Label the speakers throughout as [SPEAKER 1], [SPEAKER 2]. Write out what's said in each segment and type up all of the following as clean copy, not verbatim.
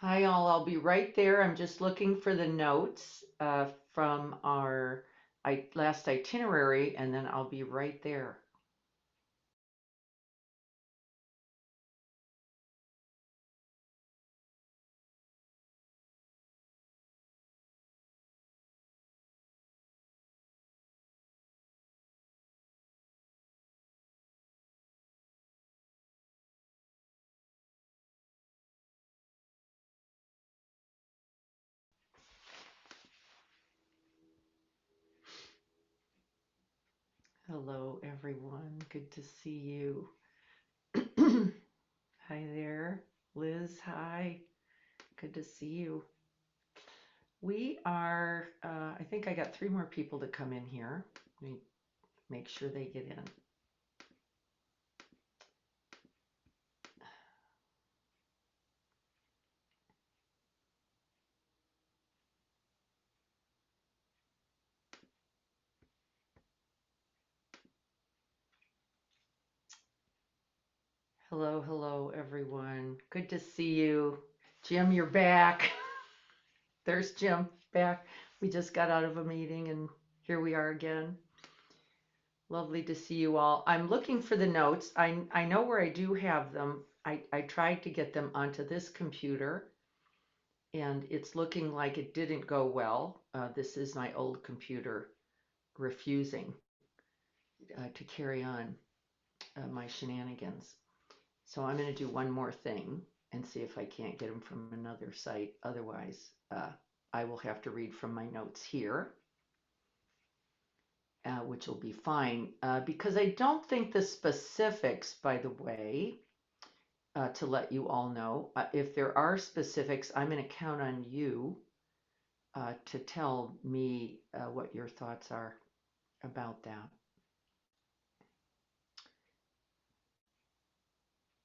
[SPEAKER 1] Hi, all. I'll be right there. I'm just looking for the notes from our last itinerary, and then I'll be right there. Hello, everyone. Good to see you. Hi there. Liz, hi. Good to see you. We are, I think I got three more people to come in here. Let me make sure they get in. Hello, hello, everyone. Good to see you. Jim, you're back. There's Jim back. We just got out of a meeting and here we are again. Lovely to see you all. I'm looking for the notes. I know where I do have them. I tried to get them onto this computer and it's looking like it didn't go well. This is my old computer refusing to carry on my shenanigans. So I'm going to do one more thing and see if I can't get them from another site. Otherwise, I will have to read from my notes here. Which will be fine, because I don't think the specifics, by the way, to let you all know, if there are specifics, I'm going to count on you to tell me what your thoughts are about that.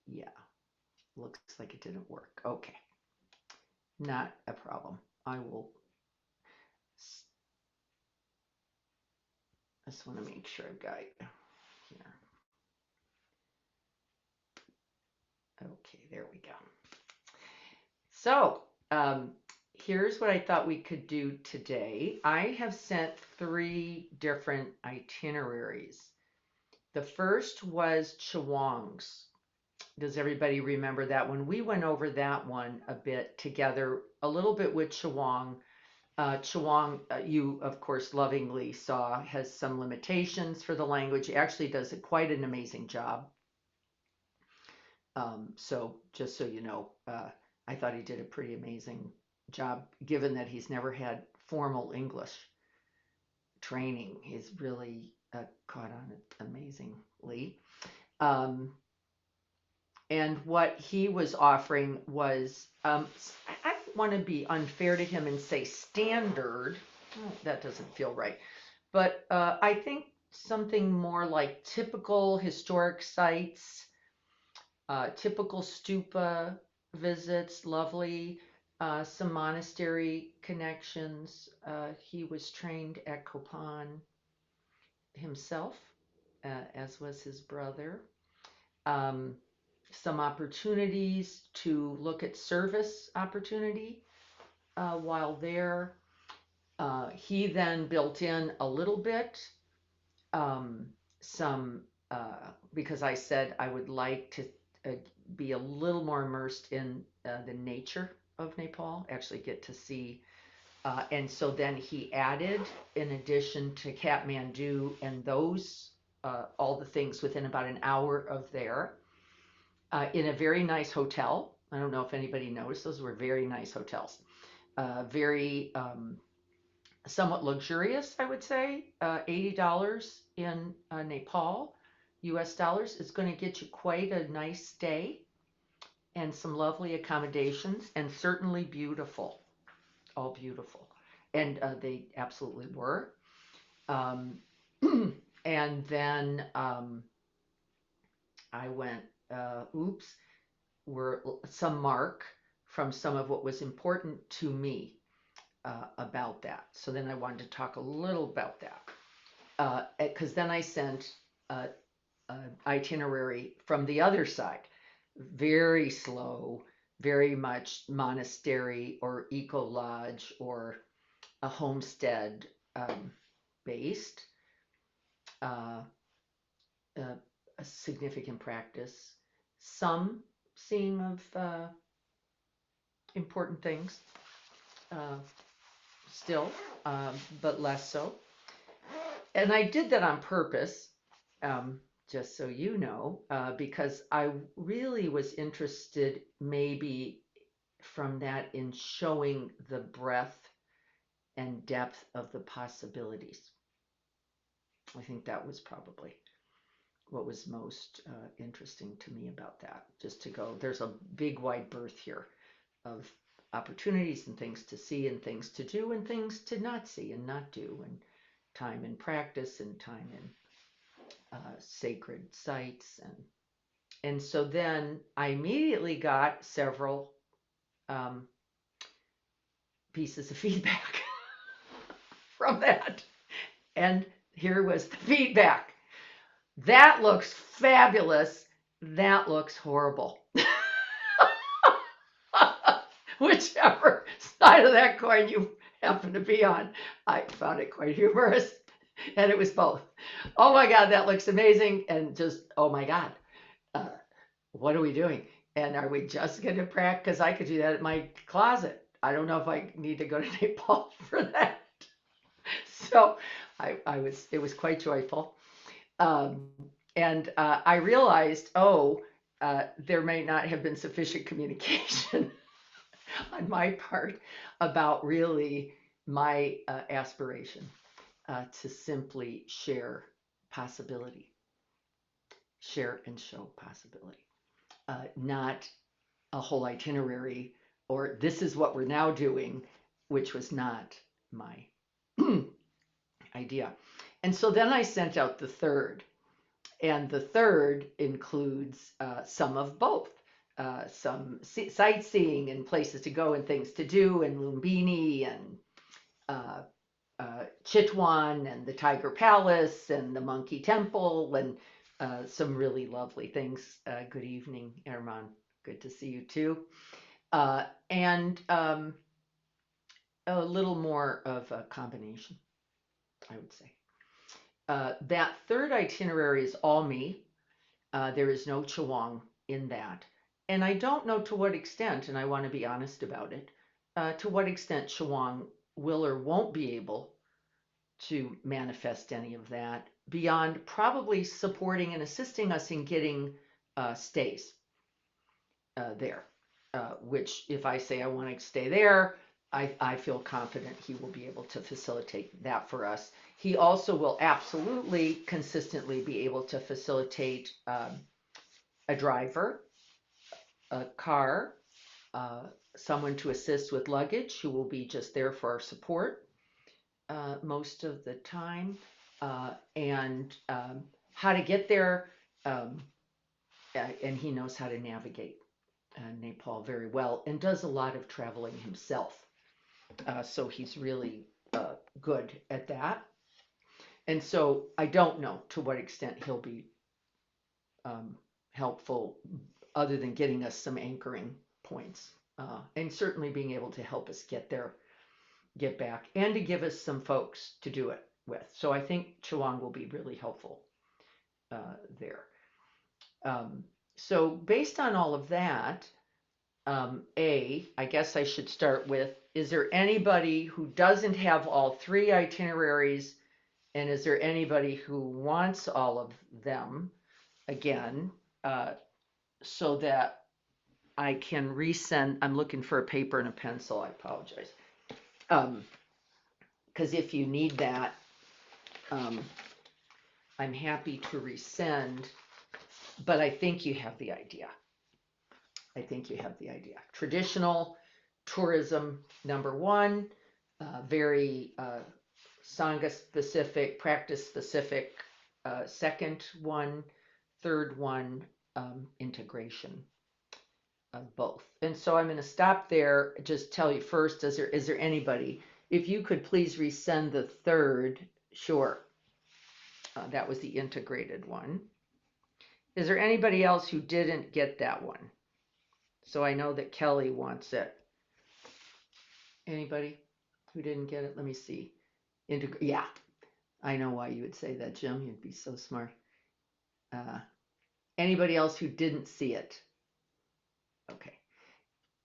[SPEAKER 1] Yeah, looks like it didn't work. Okay, not a problem. I will, just want to make sure I've got it here. Okay, there we go. So, here's what I thought we could do today. I have sent three different itineraries. The first was Chewong's. Does everybody remember that one? We went over that one a bit together, a little bit with Chewong. Chewong, you of course lovingly saw, has some limitations for the language. He actually does quite an amazing job. So just so you know, I thought he did a pretty amazing job, given that he's never had formal English training. He's really caught on it amazingly. Um, and what he was offering was, I don't want to be unfair to him and say standard. Oh, that doesn't feel right. But I think something more like typical historic sites, typical stupa visits, lovely, some monastery connections. He was trained at Copan himself, as was his brother. Um, some opportunities to look at service opportunity while there. He then built in a little bit um, some, because I said I would like to uh, be a little more immersed in the nature of Nepal, actually get to see. And so then he added, in addition to Kathmandu and those, all the things within about an hour of there, in a very nice hotel. I don't know if anybody noticed, those were very nice hotels. Very somewhat luxurious, I would say. $80 in Nepal, US dollars, is going to get you quite a nice stay and some lovely accommodations, and certainly beautiful, all beautiful. And they absolutely were. Um, and then I went, oops, were some mark from some of what was important to me about that. So then I wanted to talk a little about that, because then I sent itinerary from the other side, very slow, very much monastery or eco lodge or a homestead based, uh, uh, a significant practice, some seeing of important things uh, still, but less so. And I did that on purpose, um, just so you know, because I really was interested, maybe from that, in showing the breadth and depth of the possibilities. I think that was probably what was most interesting to me about that. Just to go, there's a big wide berth here of opportunities and things to see and things to do and things to not see and not do, and time in practice and time in sacred sites. And so then I immediately got several um, pieces of feedback from that. And here was the feedback. That looks fabulous. That looks horrible. Whichever side of that coin you happen to be on, I found it quite humorous. And it was both. Oh my God, that looks amazing. And just, oh my God, uh, what are we doing? And are we just going to practice? Because I could do that at my closet. I don't know if I need to go to Nepal for that. So it was quite joyful. Um, and I realized, there may not have been sufficient communication on my part about really my aspiration to simply share possibility, share and show possibility, not a whole itinerary or this is what we're now doing, which was not my idea. And so then I sent out the third, and the third includes some of both. Some sightseeing and places to go and things to do, and Lumbini and uh, Chitwan and the Tiger Palace and the Monkey Temple and some really lovely things. Good evening, Erman. Good to see you too. And a little more of a combination, I would say. That third itinerary is all me. There is no Chawang in that. And I don't know to what extent, and I want to be honest about it, to what extent Chawang will or won't be able to manifest any of that beyond probably supporting and assisting us in getting stays there. Which, if I say I want to stay there, I feel confident he will be able to facilitate that for us. He also will absolutely consistently be able to facilitate a driver, a car, someone to assist with luggage who will be just there for our support most of the time, and how to get there. Um, and he knows how to navigate Nepal very well and does a lot of traveling himself. So he's really good at that. And so I don't know to what extent he'll be helpful other than getting us some anchoring points and certainly being able to help us get there, get back, and to give us some folks to do it with. So I think Chawang will be really helpful there. So based on all of that, I guess I should start with, is there anybody who doesn't have all three itineraries? And is there anybody who wants all of them again, so that I can resend? I'm looking for a paper and a pencil. I apologize. Because if you need that, I'm happy to resend, but I think you have the idea. I think you have the idea. Traditional tourism, number one, very Sangha specific, practice specific, second one, third one, integration of both. And so I'm going to stop there. Just tell you first, is there anybody? If you could please resend the third, sure. That was the integrated one. Is there anybody else who didn't get that one? So I know that Kelly wants it. Anybody who didn't get it? Let me see. Yeah, I know why you would say that, Jim. You'd be so smart. Uh, Anybody else who didn't see it? Okay.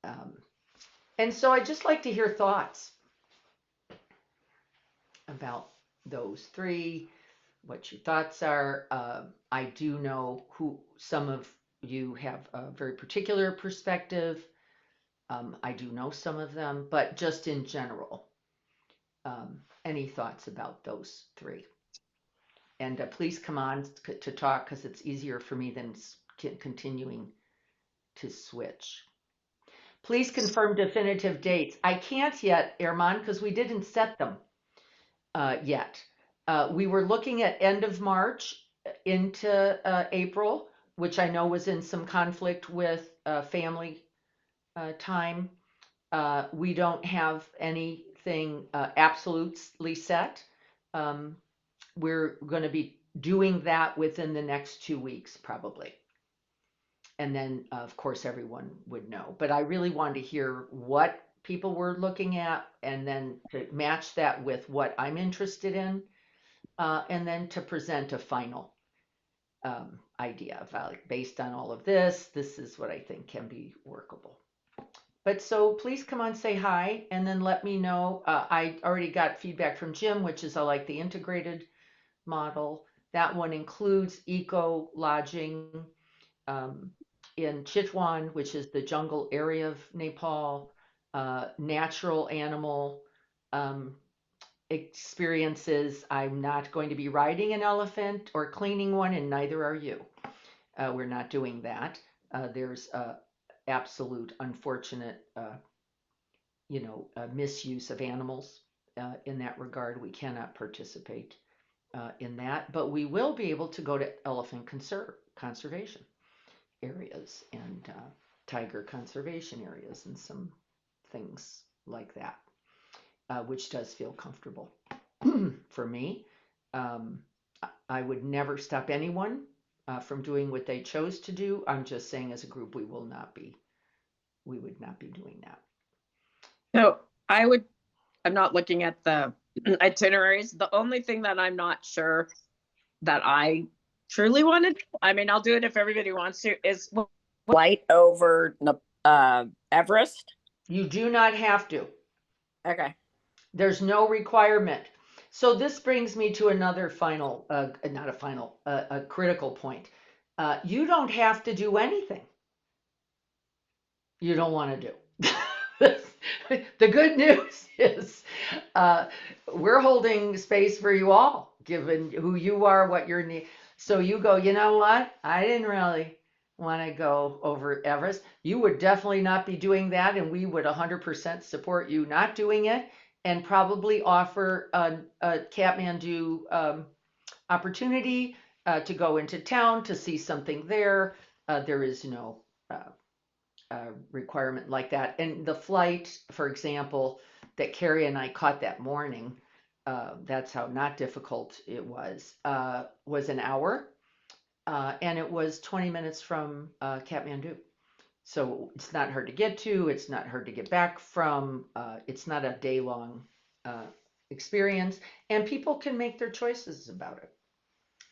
[SPEAKER 1] Um, and so I'd just like to hear thoughts about those three, what your thoughts are. I do know who some of you have a very particular perspective. I do know some of them, but just in general, any thoughts about those three? And please come on to talk because it's easier for me than continuing to switch. Please confirm definitive dates. I can't yet, Erman, because we didn't set them yet. We were looking at end of March into April, which I know was in some conflict with family time. We don't have anything absolutely set. Um, we're going to be doing that within the next 2 weeks, probably. And then, of course, everyone would know. But I really wanted to hear what people were looking at and then to match that with what I'm interested in, and then to present a final idea of like, based on all of this is what I think can be workable. But so please come on, say hi, and then let me know. I already got feedback from Jim, which is I like the integrated model. That one includes eco lodging um, in Chitwan, which is the jungle area of Nepal, natural animal um, experiences. I'm not going to be riding an elephant or cleaning one, and neither are you. We're not doing that. There's absolute unfortunate, misuse of animals in that regard. We cannot participate in that, but we will be able to go to elephant conservation areas and tiger conservation areas and some things like that, which does feel comfortable for me. Um, I would never stop anyone from doing what they chose to do. I'm just saying, as a group, we would not be doing that.
[SPEAKER 2] So I'm not looking at the itineraries. The only thing that I'm not sure that I truly wanted, I mean, I'll do it if everybody wants to, is flight over Everest.
[SPEAKER 1] You do not have to.
[SPEAKER 2] Okay.
[SPEAKER 1] There's no requirement. So this brings me to another final, not a final, a critical point. You don't have to do anything you don't want to do. The good news is uh, we're holding space for you all, given who you are, what your need. So you go, you know what? I didn't really want to go over Everest. You would definitely not be doing that, and we would 100% support you not doing it, and probably offer a Kathmandu opportunity to go into town to see something there. There is no requirement like that. And the flight, for example, that Carrie and I caught that morning, that's how not difficult it was an hour. And it was 20 minutes from Kathmandu. So it's not hard to get to, it's not hard to get back from, it's not a day long experience, and people can make their choices about it.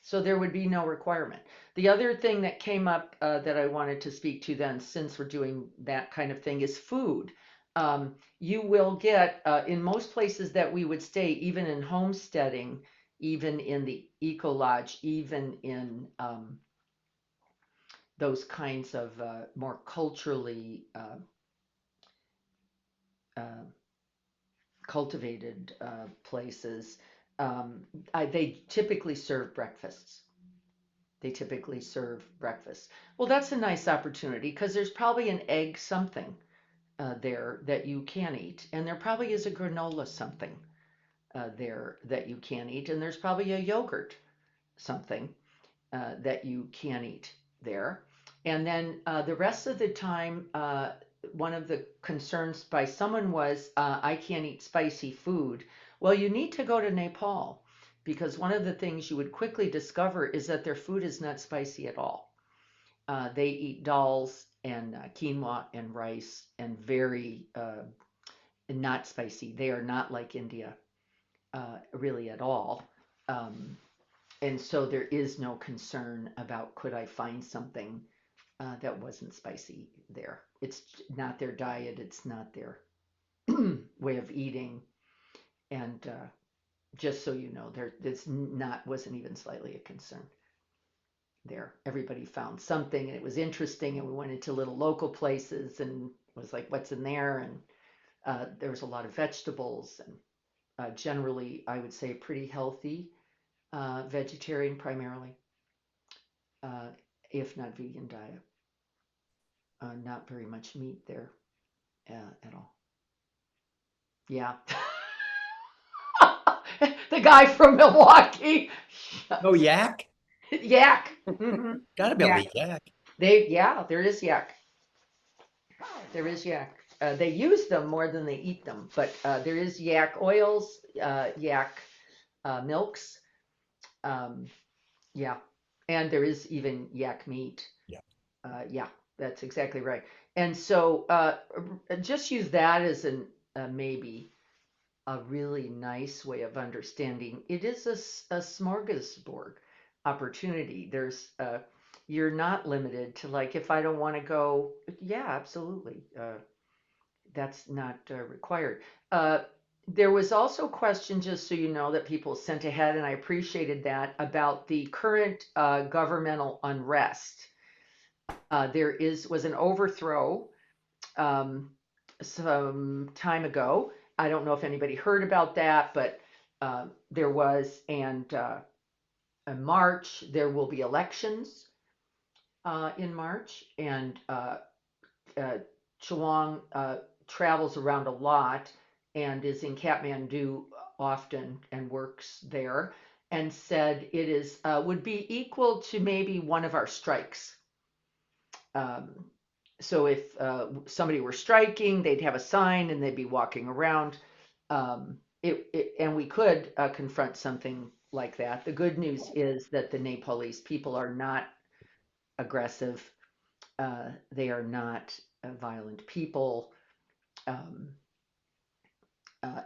[SPEAKER 1] So there would be no requirement. The other thing that came up that I wanted to speak to then, since we're doing that kind of thing, is food. You will get, in most places that we would stay, even in homesteading, even in the eco lodge, even in those kinds of more culturally uh, cultivated places, they typically serve breakfasts. They typically serve breakfast. Well, that's a nice opportunity because there's probably an egg something there that you can eat, and there probably is a granola something there that you can eat, and there's probably a yogurt something that you can eat there. And then the rest of the time, one of the concerns by someone was, I can't eat spicy food. Well, you need to go to Nepal because one of the things you would quickly discover is that their food is not spicy at all. They eat dals and quinoa and rice, and very not spicy. They are not like India really at all. Um, and so there is no concern about could I find something that wasn't spicy there. It's not their diet. It's not their way of eating. And just so you know, there this not wasn't even slightly a concern there. Everybody found something, and it was interesting. And we went into little local places, and was like, "What's in there?" And there was a lot of vegetables, and generally, I would say, pretty healthy vegetarian primarily, uh, if not vegan diet. Not very much meat there at all. Yeah. The guy from Milwaukee.
[SPEAKER 3] Oh, yak?
[SPEAKER 1] Yak. Hmm.
[SPEAKER 3] Gotta be able to
[SPEAKER 1] Yak.
[SPEAKER 3] eat yak.
[SPEAKER 1] Yeah, there is yak. There is yak. They use them more than they eat them, but there is yak oils, yak milks. Um, yeah, and there is even yak meat.
[SPEAKER 3] Yeah.
[SPEAKER 1] Yeah, that's exactly right. And so just use that as an maybe a really nice way of understanding. It is a smorgasbord opportunity. You're not limited to like, if I don't want to go, yeah, absolutely. That's not required. Uh, there was also a question, just so you know, that people sent ahead, and I appreciated that, about the current governmental unrest. Was an overthrow um, some time ago. I don't know if anybody heard about that, but there was, and in March there will be elections in March, and uh, Chewang travels around a lot and is in Kathmandu often and works there, and said it is would be equal to maybe one of our strikes. Um, so if somebody were striking, they'd have a sign and they'd be walking around. And we could confront something like that. The good news is that the Nepalese people are not aggressive. They are not violent people. Um,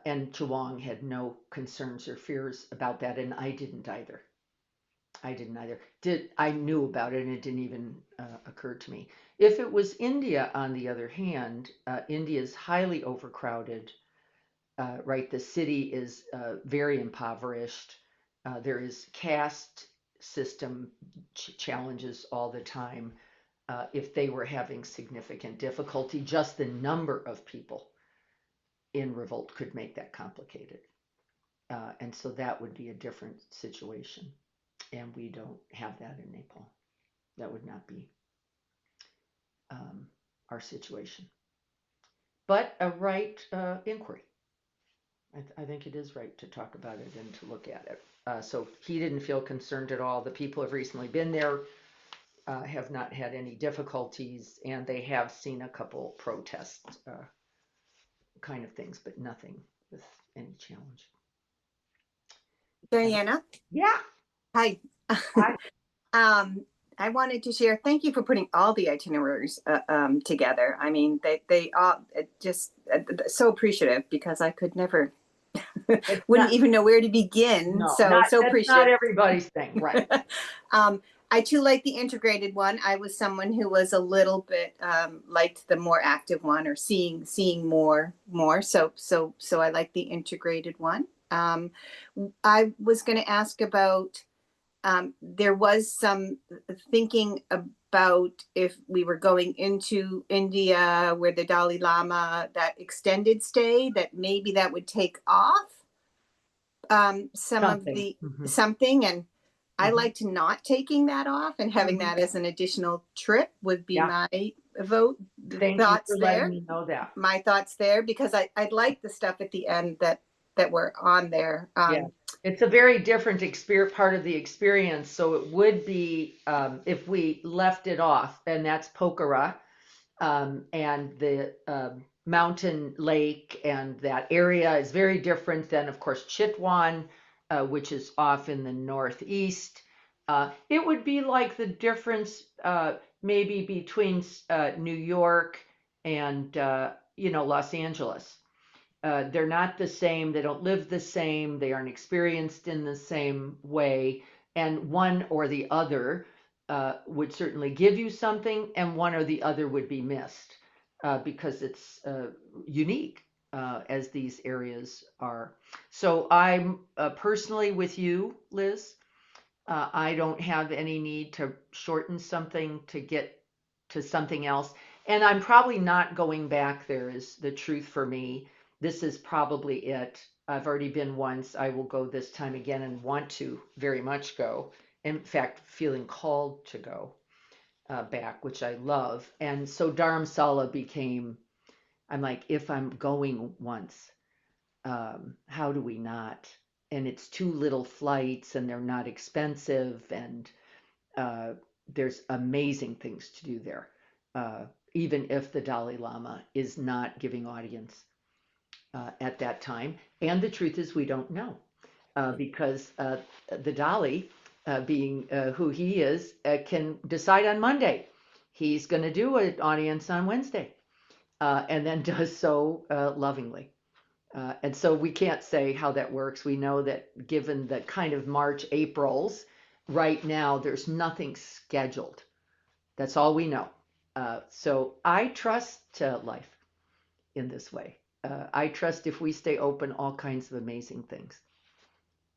[SPEAKER 1] and Chewang had no concerns or fears about that, and I didn't either. I didn't either. I knew about it, and it didn't even occur to me. If it was India, on the other hand, India is highly overcrowded. Right, the city is very impoverished. There is caste system challenges all the time. If they were having significant difficulty, just the number of people in revolt could make that complicated. And so that would be a different situation. And we don't have that in Nepal. That would not be um, our situation. But a right inquiry. I think it is right to talk about it and to look at it. So he didn't feel concerned at all. The people have recently been there, have not had any difficulties, and they have seen a couple protest kind of things, but nothing with any challenge.
[SPEAKER 4] Diana,
[SPEAKER 1] Yeah.
[SPEAKER 4] hi.
[SPEAKER 1] Hi.
[SPEAKER 4] I wanted to share. Thank you for putting all the itineraries together. I mean, they all just so appreciative, because I could never
[SPEAKER 1] It's
[SPEAKER 4] wouldn't
[SPEAKER 1] not,
[SPEAKER 4] even know where to begin.
[SPEAKER 1] no,
[SPEAKER 4] So
[SPEAKER 1] not,
[SPEAKER 4] so
[SPEAKER 1] that's not
[SPEAKER 4] appreciative.
[SPEAKER 1] everybody's thing, right?
[SPEAKER 4] I too like the integrated one. I was someone who was a little bit liked the more active one, or seeing more. So I like the integrated one. I was going to ask about. There was some thinking about if we were going into India, where the Dalai Lama, that extended stay, that maybe that would take off some of
[SPEAKER 1] Something.
[SPEAKER 4] the
[SPEAKER 1] Mhm.
[SPEAKER 4] something. And I
[SPEAKER 1] Mhm.
[SPEAKER 4] liked not taking that off, and having
[SPEAKER 1] Mhm.
[SPEAKER 4] that as an additional trip would be
[SPEAKER 1] Yeah.
[SPEAKER 4] my vote.
[SPEAKER 1] Thank you
[SPEAKER 4] Thoughts
[SPEAKER 1] for letting
[SPEAKER 4] there?
[SPEAKER 1] me know that.
[SPEAKER 4] My thoughts there, because I'd like the stuff at the end that were on there.
[SPEAKER 1] Yeah. It's a very different part of the experience. So it would be if we left it off, and that's Pokhara, and the mountain lake, and that area is very different than, of course, Chitwan, which is off in the northeast. It would be like the difference maybe between New York and Los Angeles. They're not the same. They don't live the same. They aren't experienced in the same way. And one or the other would certainly give you something, and one or the other would be missed because it's unique as these areas are. So I'm personally with you, Liz. I don't have any need to shorten something to get to something else. And I'm probably not going back there, is the truth for me. This is probably it. I've already been once. I will go this time again and want to very much go. In fact, feeling called to go back, which I love. And so Dharamsala became, I'm like, if I'm going once, how do we not? And it's two little flights and they're not expensive and uh, there's amazing things to do there, even if the Dalai Lama is not giving audience at that time. And the truth is, we don't know because the Dalai, being who he is, can decide on Monday. He's going to do an audience on Wednesday and then does so lovingly. And so we can't say how that works. We know that given the kind of March, Aprils, right now, there's nothing scheduled. That's all we know. So I trust life in this way. I trust if we stay open, all kinds of amazing things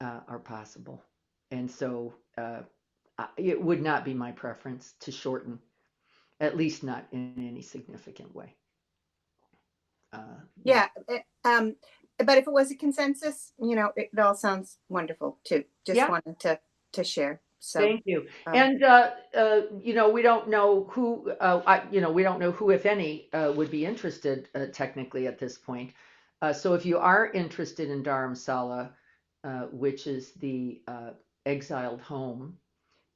[SPEAKER 1] are possible. And so it would not be my preference to shorten, at least not in any significant way.
[SPEAKER 4] Yeah. But if it was a consensus, it all sounds wonderful too. Just
[SPEAKER 1] Yeah.
[SPEAKER 4] wanted to share. So
[SPEAKER 1] Thank you. And we don't know who, we don't know who, if any, would be interested technically at this point. So if you are interested in Dharamsala, which is the exiled home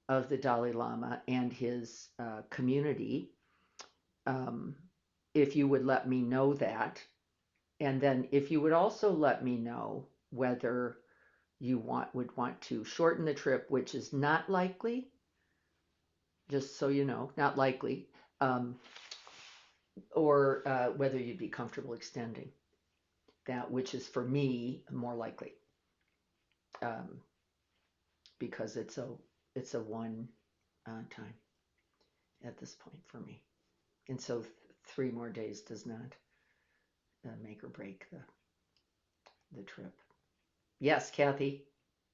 [SPEAKER 1] of the Dalai Lama and his community, if you would let me know that, and then if you would also let me know whether you would want to shorten the trip, which is not likely, just so you know, not likely, or whether you'd be comfortable extending that, which is for me more likely, because it's a one time at this point for me, and so 3 more days does not make or break the trip. Yes, Kathy.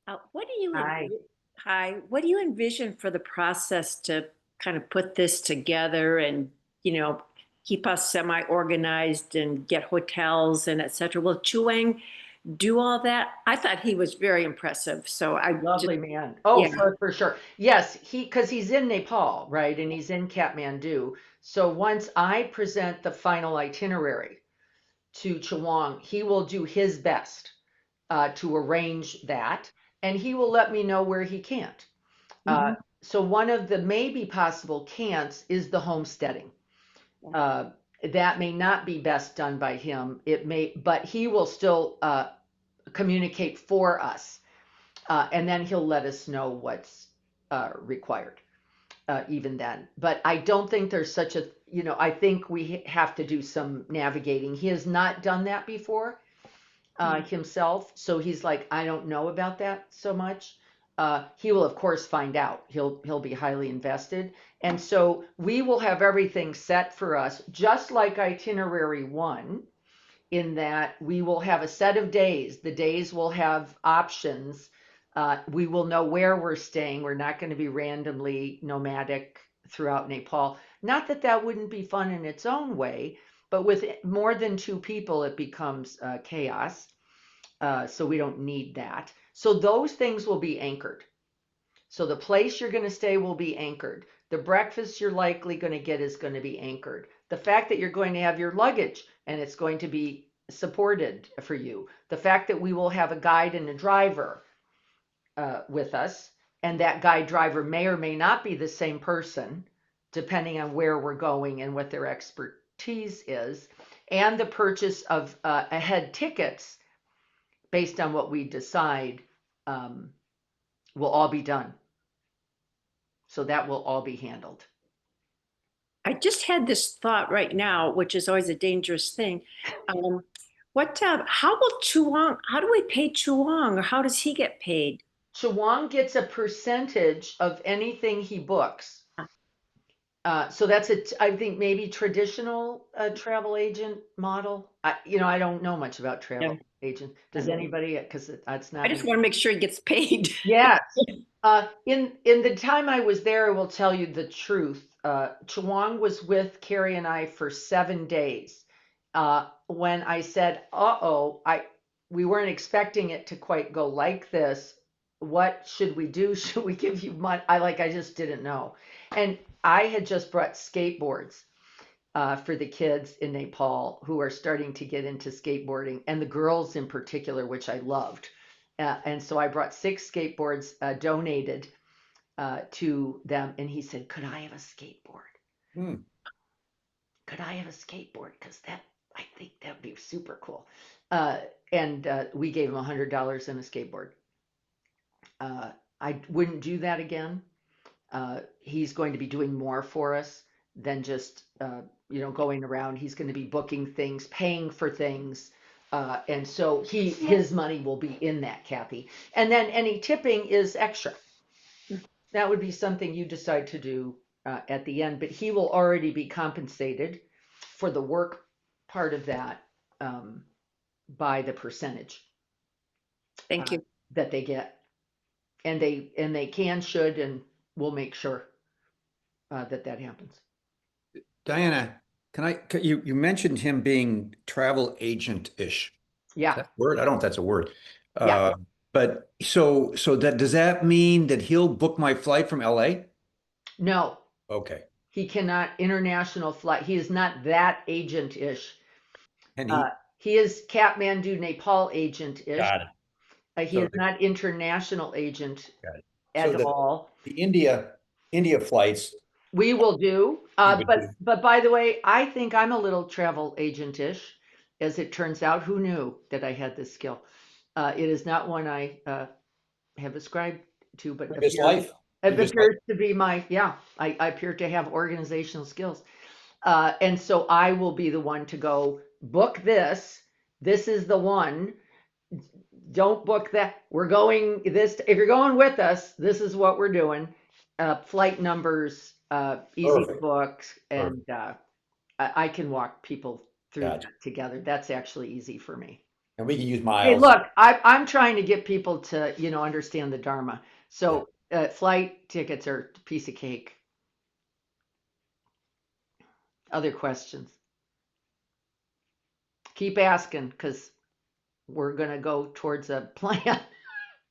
[SPEAKER 3] What do you
[SPEAKER 1] Hi.
[SPEAKER 3] Hi, what do you envision for the process to kind of put this together and, keep us semi-organized and get hotels and et cetera? Will Chuang do all that? I thought he was very impressive. So
[SPEAKER 1] Lovely man. Oh,
[SPEAKER 3] yeah.
[SPEAKER 1] for sure. Yes, because he's in Nepal, right? And he's in Kathmandu. So once I present the final itinerary to Chawang, he will do his best to arrange that, and he will let me know where he can't.
[SPEAKER 3] Mhm.
[SPEAKER 1] So one of the maybe possible can'ts is the homesteading. That may not be best done by him. It may, but he will still communicate for us, and then he'll let us know what's required. Even then, but I don't think there's such a, I think we have to do some navigating. He has not done that before himself, so he's like, I don't know about that so much. He will of course find out. He'll be highly invested, and so we will have everything set for us, just like itinerary 1, in that we will have a set of days. The days will have options. We will know where we're staying. We're not going to be randomly nomadic throughout Nepal. Not that that wouldn't be fun in its own way, but with more than 2 people, it becomes chaos. So we don't need that. So those things will be anchored. So the place you're going to stay will be anchored. The breakfast you're likely going to get is going to be anchored. The fact that you're going to have your luggage and it's going to be supported for you. The fact that we will have a guide and a driver with us, and that guide driver may or may not be the same person, depending on where we're going and what their expertise is, and the purchase of ahead tickets based on what we decide will all be done. So that will all be handled.
[SPEAKER 3] I just had this thought right now, which is always a dangerous thing. How will Chuang, how do we pay Chuang or how does he get paid?
[SPEAKER 1] Chawang gets a percentage of anything he books. So that's I think maybe traditional travel agent model. I don't know much about travel
[SPEAKER 3] Yeah.
[SPEAKER 1] agent. Does
[SPEAKER 3] Um,
[SPEAKER 1] anybody? Because that's
[SPEAKER 3] I
[SPEAKER 1] not
[SPEAKER 3] just
[SPEAKER 1] me.
[SPEAKER 3] want to make sure he gets paid.
[SPEAKER 1] Yes. In the time I was there, I will tell you the truth. Chawang was with Carrie and I for 7 days. When I said, "Uh-oh, we weren't expecting it to quite go like this. What should we do? Should we give you money?" I just didn't know. And I had just brought skateboards for the kids in Nepal who are starting to get into skateboarding, and the girls in particular, which I loved. And so I brought 6 skateboards donated to them, and he said, "Could I have a skateboard?
[SPEAKER 5] Hmm.
[SPEAKER 1] Could I have a skateboard? Because I think that'd be super cool." Uh, and we gave him $100 and a skateboard. Uh, I wouldn't do that again. He's going to be doing more for us than just going around. He's going to be booking things, paying for things, and so his money will be in that, Kathy. And then any tipping is extra. That would be something you decide to do at the end, but he will already be compensated for the work part of that by the percentage
[SPEAKER 3] Thank you.
[SPEAKER 1] that they get, and they should, and we'll make sure that happens.
[SPEAKER 5] Diana, you mentioned him being travel agent-ish. Is
[SPEAKER 1] Yeah,
[SPEAKER 5] that a word? I don't know if that's a word.
[SPEAKER 1] yeah.
[SPEAKER 5] But so does that mean that he'll book my flight from LA?
[SPEAKER 1] No,
[SPEAKER 5] Okay.
[SPEAKER 1] he cannot international flight. He is not that agent-ish.
[SPEAKER 5] And
[SPEAKER 1] Uh, he is Kathmandu, Nepal agent-ish.
[SPEAKER 5] got it.
[SPEAKER 1] He
[SPEAKER 5] So
[SPEAKER 1] is not international agent
[SPEAKER 5] got it. So
[SPEAKER 1] at all.
[SPEAKER 5] the India flights
[SPEAKER 1] We will do.
[SPEAKER 5] you would do.
[SPEAKER 1] But by the way, I think I'm a little travel agent-ish, as it turns out. Who knew that I had this skill? It is not one I have ascribed to, but
[SPEAKER 5] Previous life.
[SPEAKER 1] it
[SPEAKER 5] Previous life.
[SPEAKER 1] appears to be I appear to have organizational skills. And so I will be the one to go book this. This is the one. Don't book that. We're going this. If you're going with us, this is what we're doing. Flight numbers, easy to
[SPEAKER 5] Perfect.
[SPEAKER 1] book, and
[SPEAKER 5] Perfect.
[SPEAKER 1] I can walk people through
[SPEAKER 5] Gotcha.
[SPEAKER 1] that together. That's actually easy for me.
[SPEAKER 5] And we can use
[SPEAKER 1] Hey,
[SPEAKER 5] miles.
[SPEAKER 1] look, I'm trying to get people to understand the Dharma. So flight tickets are a piece of cake. Other questions? Keep asking, because we're going to go towards a plan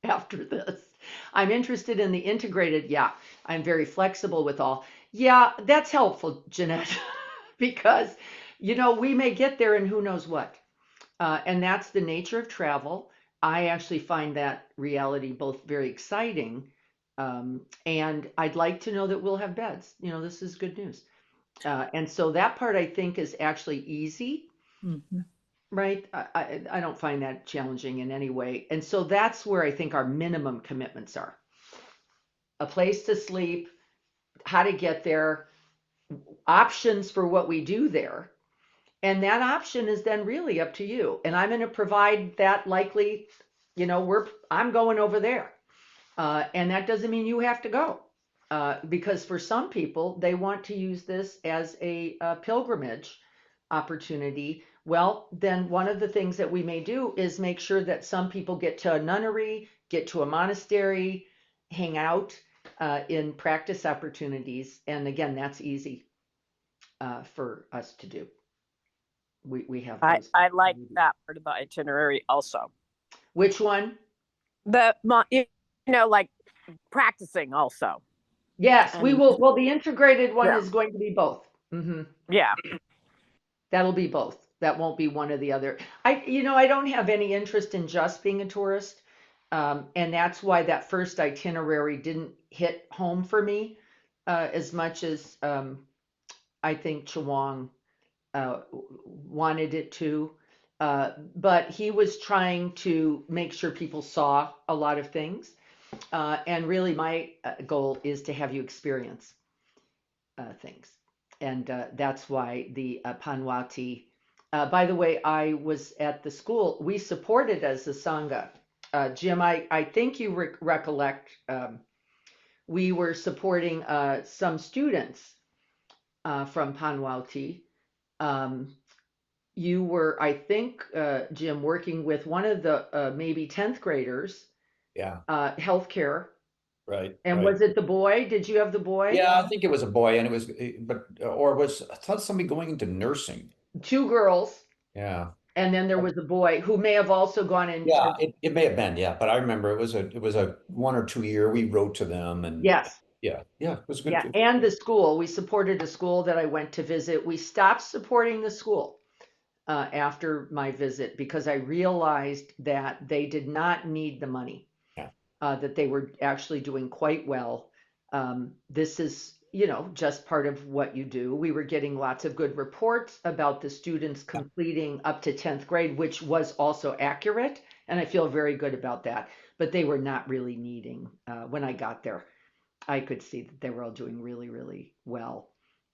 [SPEAKER 1] after this. I'm interested in the integrated. Yeah, I'm very flexible with all. Yeah, that's helpful, Jeanette, because we may get there and who knows what. And that's the nature of travel. I actually find that reality both very exciting, and I'd like to know that we'll have beds. This is good news. And so that part I think is actually easy, right? I don't find that challenging in any way. And so that's where I think our minimum commitments are. A place to sleep, how to get there, options for what we do there. And that option is then really up to you. And I'm going to provide that likely, I'm going over there. And that doesn't mean you have to go. Because for some people, they want to use this as a pilgrimage opportunity. Well, then one of the things that we may do is make sure that some people get to a nunnery, get to a monastery, hang out in practice opportunities. And again, that's easy for us to do. We have those.
[SPEAKER 2] I like that part of the itinerary also.
[SPEAKER 1] Which one?
[SPEAKER 2] Like practicing also.
[SPEAKER 1] Yes, we
[SPEAKER 2] And
[SPEAKER 1] will. Well, the integrated one
[SPEAKER 2] Yeah.
[SPEAKER 1] is going to be both.
[SPEAKER 2] yeah,
[SPEAKER 1] That'll be both. That won't be one or the other. I don't have any interest in just being a tourist. And that's why that first itinerary didn't hit home for me as much as I think Chawang wanted it to. But he was trying to make sure people saw a lot of things. And really, my goal is to have you experience things. and that's why the Panwati. By the way, I was at the school. We supported as a sangha. Jim, I think you recollect. We were supporting some students from Panwati. Um, you were, I think, Jim, working with one of the maybe 10th graders,
[SPEAKER 5] Yeah,
[SPEAKER 1] healthcare.
[SPEAKER 5] right,
[SPEAKER 1] And
[SPEAKER 5] right.
[SPEAKER 1] was it the boy? Did you have the boy?
[SPEAKER 5] Yeah, I think it was a boy, and it was, but or was I thought somebody going into nursing.
[SPEAKER 1] Two girls,
[SPEAKER 5] Yeah,
[SPEAKER 1] and then there was a boy who may have also gone
[SPEAKER 5] yeah,
[SPEAKER 1] into,
[SPEAKER 5] it may have been, yeah, but I remember it was a 1 or 2 year. We wrote to them, and
[SPEAKER 1] yes,
[SPEAKER 5] yeah, it was good.
[SPEAKER 1] yeah, and the school. We supported a school that I went to visit. We stopped supporting the school after my visit because I realized that they did not need the money,
[SPEAKER 5] Yeah,
[SPEAKER 1] that they were actually doing quite well. This is, just part of what you do. We were getting lots of good reports about the students
[SPEAKER 5] yeah,
[SPEAKER 1] completing up to 10th grade, which was also accurate. And I feel very good about that. But they were not really needing, when I got there, I could see that they were all doing really, really well.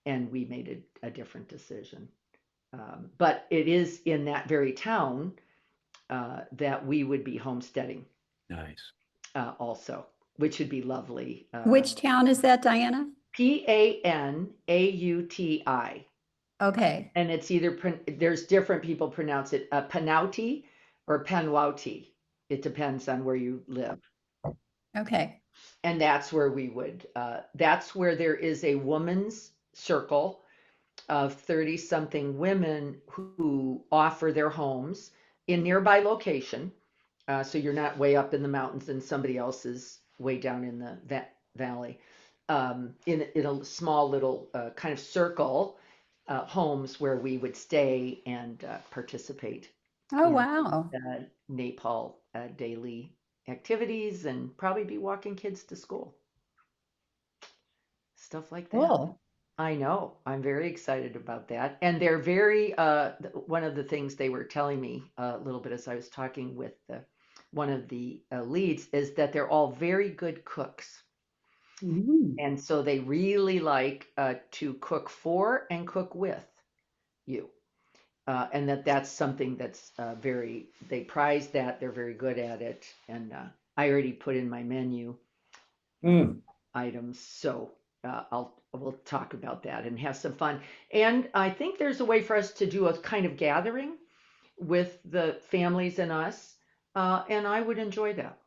[SPEAKER 1] And we made a different decision. But it is in that very town that we would be homesteading
[SPEAKER 5] nice.
[SPEAKER 1] also, which would be lovely.
[SPEAKER 6] Which town is that, Diana?
[SPEAKER 1] Panauti.
[SPEAKER 6] Okay,
[SPEAKER 1] And it's either, there's different people pronounce it Panauti or Panwauti. It depends on where you live.
[SPEAKER 6] okay.
[SPEAKER 1] And that's where that's where there is a woman's circle of 30 something women who offer their homes in nearby location. So you're not way up in the mountains and somebody else is way down in the valley. In a small little kind of circle, homes where we would stay and participate
[SPEAKER 6] Oh,
[SPEAKER 1] in
[SPEAKER 6] wow.
[SPEAKER 1] Nepal daily activities and probably be walking kids to school. Stuff like that.
[SPEAKER 6] Cool.
[SPEAKER 1] I know. I'm very excited about that. And they're very, one of the things they were telling me a little bit as I was talking with one of the leads is that they're all very good cooks.
[SPEAKER 6] Mhm.
[SPEAKER 1] And so they really like to cook for and cook with you. And that's something that's they prize that. They're very good at it. And I already put in my menu
[SPEAKER 5] Mm,
[SPEAKER 1] items. So we'll talk about that and have some fun. And I think there's a way for us to do a kind of gathering with the families and us. And I would enjoy that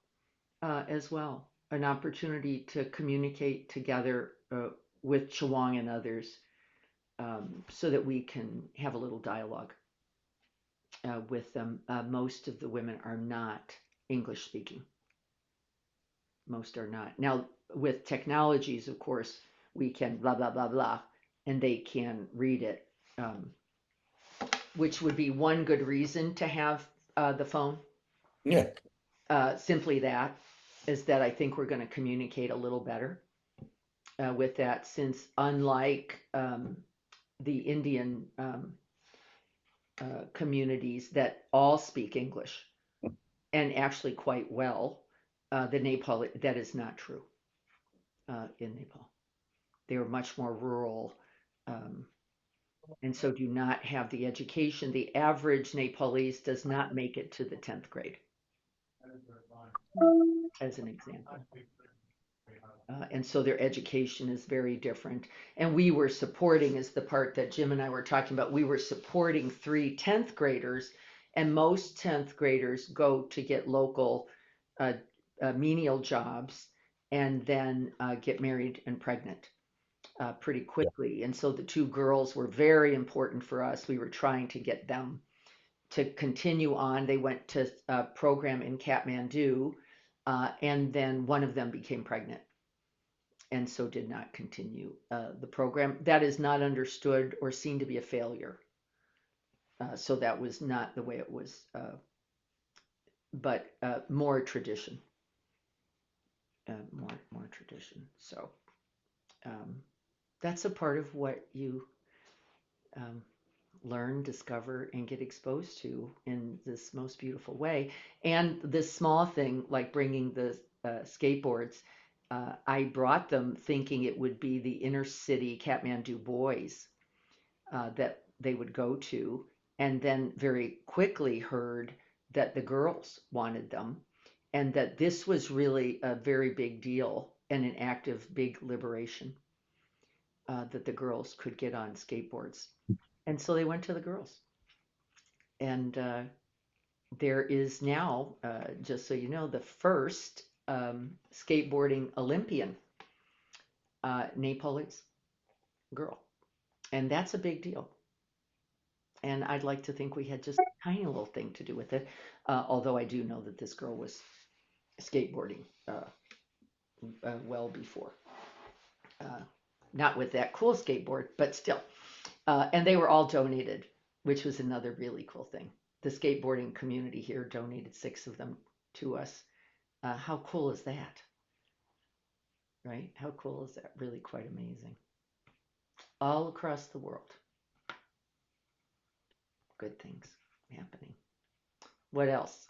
[SPEAKER 1] as well. An opportunity to communicate together with Chewang and others so that we can have a little dialogue with them. Most of the women are not English speaking. Most are not. Now, with technologies, of course, we can blah, blah, blah, blah, and they can read it, which would be one good reason to have the phone.
[SPEAKER 5] yeah,
[SPEAKER 1] Simply that is that I think we're going to communicate a little better with that, since unlike the Indian communities that all speak English and actually quite well, the Nepal, that is not true in Nepal. They are much more rural, um, and so do not have the education. The average Nepalese does not make it to the 10th grade, as an example. And so their education is very different. And we were supporting, is the part that Jim and I were talking about, we were supporting 3 10th graders, and most 10th graders go to get local uh, menial jobs and then get married and pregnant pretty quickly. And so the 2 girls were very important for us. We were trying to get them to continue on. They went to a program in Kathmandu, and then one of them became pregnant and so did not continue the program. That is not understood or seen to be a failure. So that was not the way it was, but more tradition, more tradition. So um, that's a part of what you um, learn, discover, and get exposed to in this most beautiful way. And this small thing, like bringing the skateboards, I brought them thinking it would be the inner city Kathmandu boys that they would go to, and then very quickly heard that the girls wanted them, and that this was really a very big deal and an act of big liberation, that the girls could get on skateboards. And so they went to the girls. And there is now, just so you know, the first skateboarding Olympian, Nepalese girl. And that's a big deal. And I'd like to think we had just a tiny little thing to do with it. Although I do know that this girl was skateboarding well before. Not with that cool skateboard, but still. And they were all donated, which was another really cool thing. The skateboarding community here donated 6 of them to us. How cool is that? Right? How cool is that? Really quite amazing. All across the world. Good things happening. What else?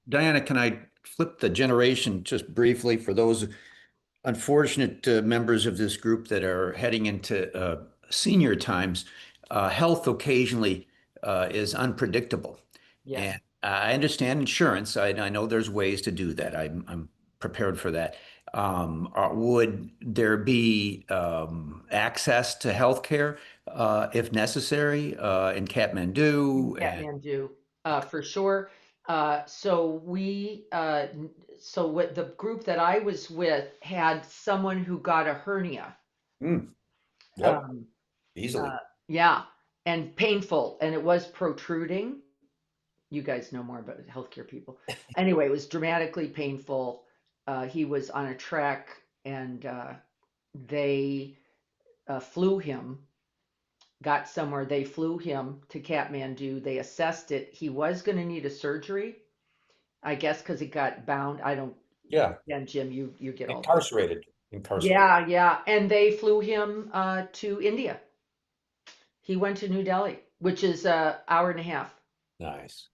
[SPEAKER 5] Diana, can I flip the generation just briefly for those unfortunate members of this group that are heading into senior times? Health occasionally is unpredictable.
[SPEAKER 1] Yes.
[SPEAKER 5] And I understand insurance. I know there's ways to do that. I'm prepared for that. Would there be access to healthcare if necessary in Kathmandu?
[SPEAKER 1] Kathmandu, for sure. So what the group that I was with had someone who got a hernia.
[SPEAKER 5] Yep,
[SPEAKER 1] Um,
[SPEAKER 5] easily.
[SPEAKER 1] yeah, and painful, and it was protruding. You guys know more about healthcare people. Anyway, it was dramatically painful. He was on a trek, and they flew him, got somewhere. They flew him to Kathmandu. They assessed it. He was going to need a surgery, I guess, because it got bound. I don't.
[SPEAKER 5] Yeah,
[SPEAKER 1] And Jim, you get all.
[SPEAKER 5] incarcerated.
[SPEAKER 1] Yeah, yeah. And they flew him to India. He went to New Delhi, which is an hour and a half
[SPEAKER 5] Nice.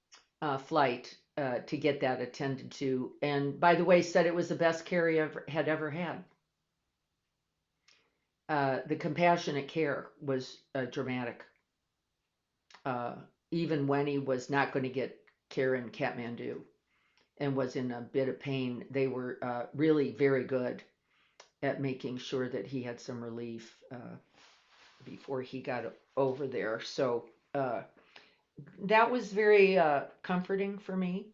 [SPEAKER 1] flight to get that attended to. And by the way, said it was the best care he had ever had. The compassionate care was dramatic. Even when he was not going to get care in Kathmandu and was in a bit of pain, they were really very good at making sure that he had some relief before he got over there. So that was very comforting for me.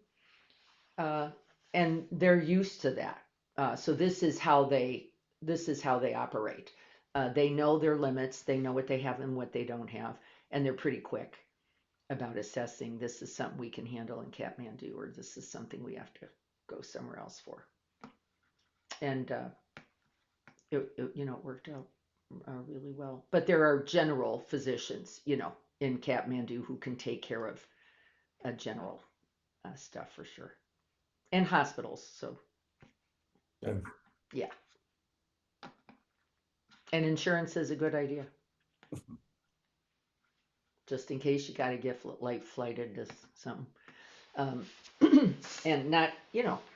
[SPEAKER 1] And they're used to that. So this is how they operate. They know their limits. They know what they have and what they don't have, and they're pretty quick about assessing this is something we can handle in Kathmandu, or this is something we have to go somewhere else for. And it worked out really well. But there are general physicians, in Kathmandu who can take care of general stuff for sure, and hospitals. So yeah, and insurance is a good idea, just in case you got to get light flighted to something. And not,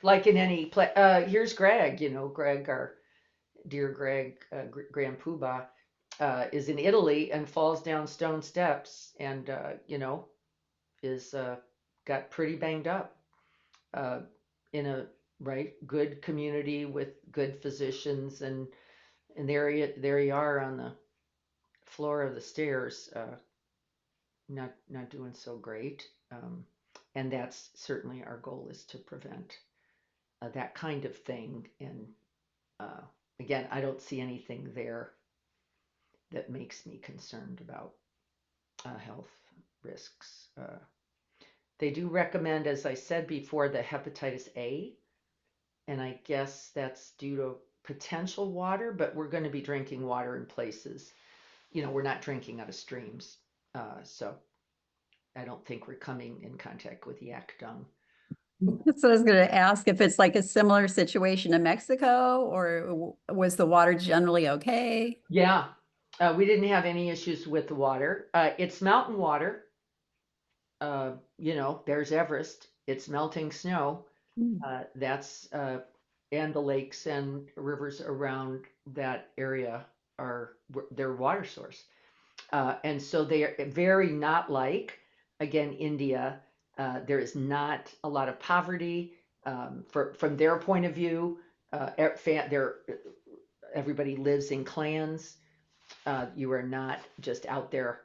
[SPEAKER 1] like in any place. Here's Greg, Greg, our dear Greg, Grand Poobah, is in Italy and falls down stone steps and, is got pretty banged up in a good community with good physicians, and there you are on the floor of the stairs, not doing so great. And that's certainly our goal, is to prevent that kind of thing. And again, I don't see anything there that makes me concerned about health risks. They do recommend, as I said before, the hepatitis A, and I guess that's due to potential water, but we're going to be drinking water in places, we're not drinking out of streams. So I don't think we're coming in contact with yak dung.
[SPEAKER 6] So I was going to ask if it's like a similar situation in Mexico, or was the water generally okay?
[SPEAKER 1] Yeah, we didn't have any issues with the water. It's mountain water. There's Everest. It's melting snow. That's and the lakes and rivers around that area are their water source. And so they are very not like, again, India. There is not a lot of poverty from their point of view. Everybody lives in clans. You are not just out there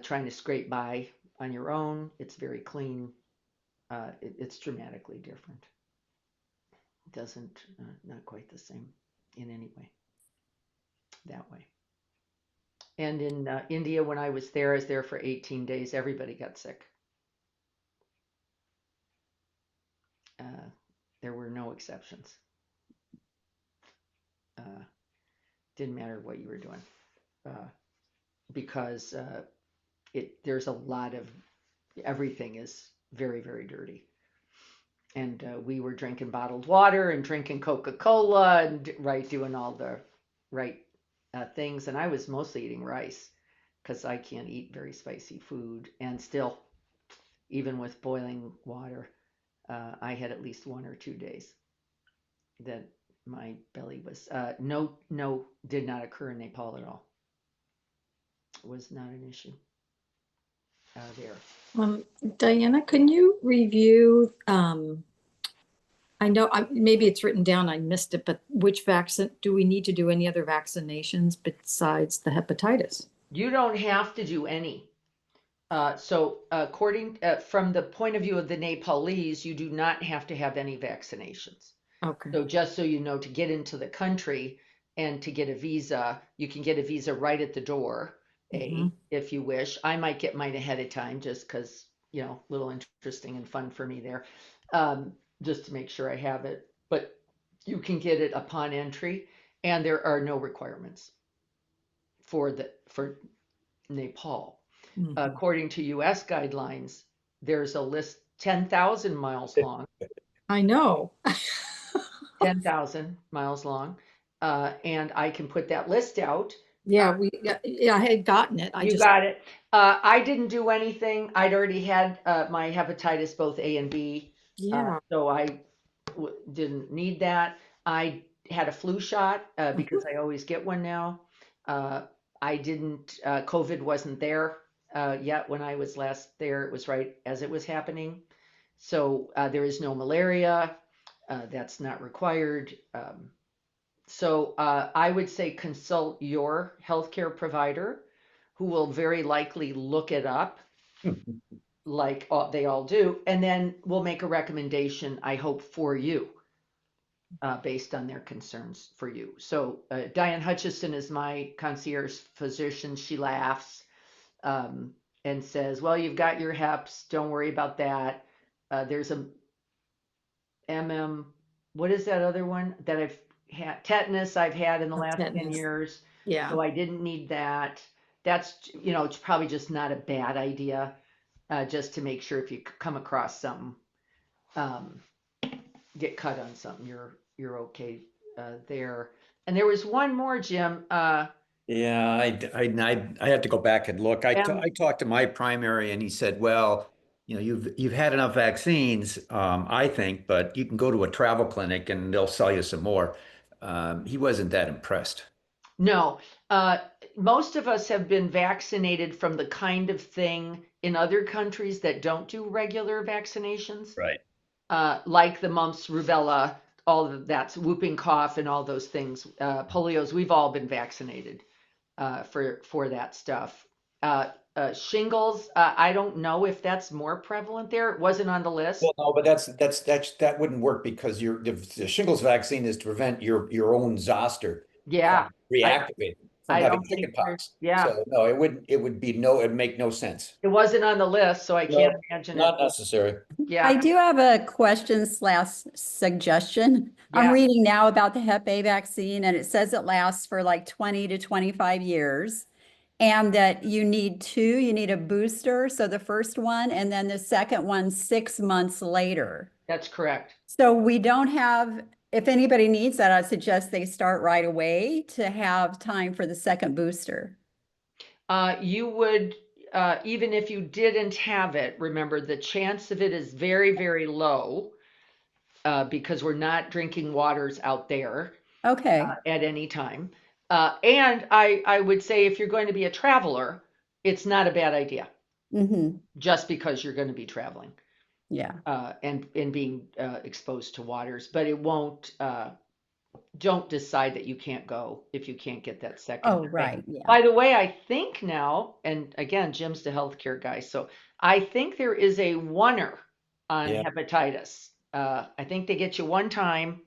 [SPEAKER 1] trying to scrape by on your own. It's very clean. It's dramatically different. It doesn't, not quite the same in any way, that way. And in India, when I was there for 18 days. Everybody got sick. There were no exceptions. Didn't matter what you were doing, because there's a lot of everything is very, very dirty. And we were drinking bottled water and drinking Coca-Cola and doing all the right things. And I was mostly eating rice because I can't eat very spicy food. And still, even with boiling water, I had at least 1 or 2 days that my belly was did not occur in Nepal at all. It was not an issue there.
[SPEAKER 7] Diana, can you review, I know maybe it's written down, I missed it, but which vaccine, do we need to do any other vaccinations besides the hepatitis?
[SPEAKER 1] You don't have to do any. So according from the point of view of the Nepalese, you do not have to have any vaccinations.
[SPEAKER 7] Okay.
[SPEAKER 1] So just so you know, to get into the country and to get a visa, you can get a visa right at the door, if you wish. I might get mine ahead of time just because, a little interesting and fun for me there, just to make sure I have it. But you can get it upon entry, and there are no requirements for Nepal. According to US guidelines, there's a list 10,000 miles long.
[SPEAKER 7] I know.
[SPEAKER 1] 10,000 miles long. And I can put that list out.
[SPEAKER 7] Yeah, I had gotten it.
[SPEAKER 1] You got it. I didn't do anything. I'd already had my hepatitis, both A and B.
[SPEAKER 7] Yeah.
[SPEAKER 1] So I didn't need that. I had a flu shot because I always get one now. I didn't, COVID wasn't there yet when I was last there. It was right as it was happening. So there is no malaria. That's not required. So I would say consult your healthcare provider, who will very likely look it up, like they all do, and then we'll make a recommendation, I hope, for you, based on their concerns for you. So Diane Hutchison is my concierge physician. She laughs and says, well, you've got your HEPs. Don't worry about that. There's a what is that other one that I've had? Tetanus I've had in the last 10 years.
[SPEAKER 7] Yeah.
[SPEAKER 1] So I didn't need that. That's, it's probably just not a bad idea, just to make sure if you come across something, get cut on something, you're okay there. And there was one more, Jim.
[SPEAKER 5] Yeah, I had to go back and look. I talked to my primary, and he said, well, you've had enough vaccines, I think, but you can go to a travel clinic and they'll sell you some more. He wasn't that impressed.
[SPEAKER 1] No, most of us have been vaccinated from the kind of thing in other countries that don't do regular vaccinations.
[SPEAKER 5] Right.
[SPEAKER 1] Like the mumps, rubella, all of that's whooping cough and all those things. Polios, we've all been vaccinated for that stuff. Shingles, I don't know if that's more prevalent there. It wasn't on the list.
[SPEAKER 5] Well, no, but that wouldn't work because the shingles vaccine is to prevent your own zoster
[SPEAKER 1] Yeah,
[SPEAKER 5] reactivating from
[SPEAKER 1] I
[SPEAKER 5] having
[SPEAKER 1] don't think
[SPEAKER 5] chickenpox.
[SPEAKER 1] yeah.
[SPEAKER 5] So no, it'd make no sense.
[SPEAKER 1] It wasn't on the list, so I can't imagine
[SPEAKER 5] Not
[SPEAKER 1] it.
[SPEAKER 5] necessary.
[SPEAKER 1] Yeah.
[SPEAKER 6] I do have a question / suggestion. I'm
[SPEAKER 1] Yeah.
[SPEAKER 6] reading now about the Hep A vaccine, and it says it lasts for like 20 to 25 years. And that you need a booster. So the first one, and then the second one 6 months later.
[SPEAKER 1] That's correct.
[SPEAKER 6] So we don't have, if anybody needs that, I suggest they start right away to have time for the second booster.
[SPEAKER 1] You would, even if you didn't have it, remember the chance of it is very, very low, because we're not drinking waters out there
[SPEAKER 6] Okay.
[SPEAKER 1] at any time. And I would say if you're going to be a traveler, it's not a bad idea
[SPEAKER 6] Hmm.
[SPEAKER 1] just because you're going to be traveling
[SPEAKER 6] Yeah.
[SPEAKER 1] and being exposed to waters, but it won't. Don't decide that you can't go if you can't get that second
[SPEAKER 6] Oh,
[SPEAKER 1] tray.
[SPEAKER 6] right. Yeah.
[SPEAKER 1] By the way, I think now, and again, Jim's the healthcare guy, so I think there is a oneer on
[SPEAKER 5] Yeah.
[SPEAKER 1] hepatitis. I think they get you one time,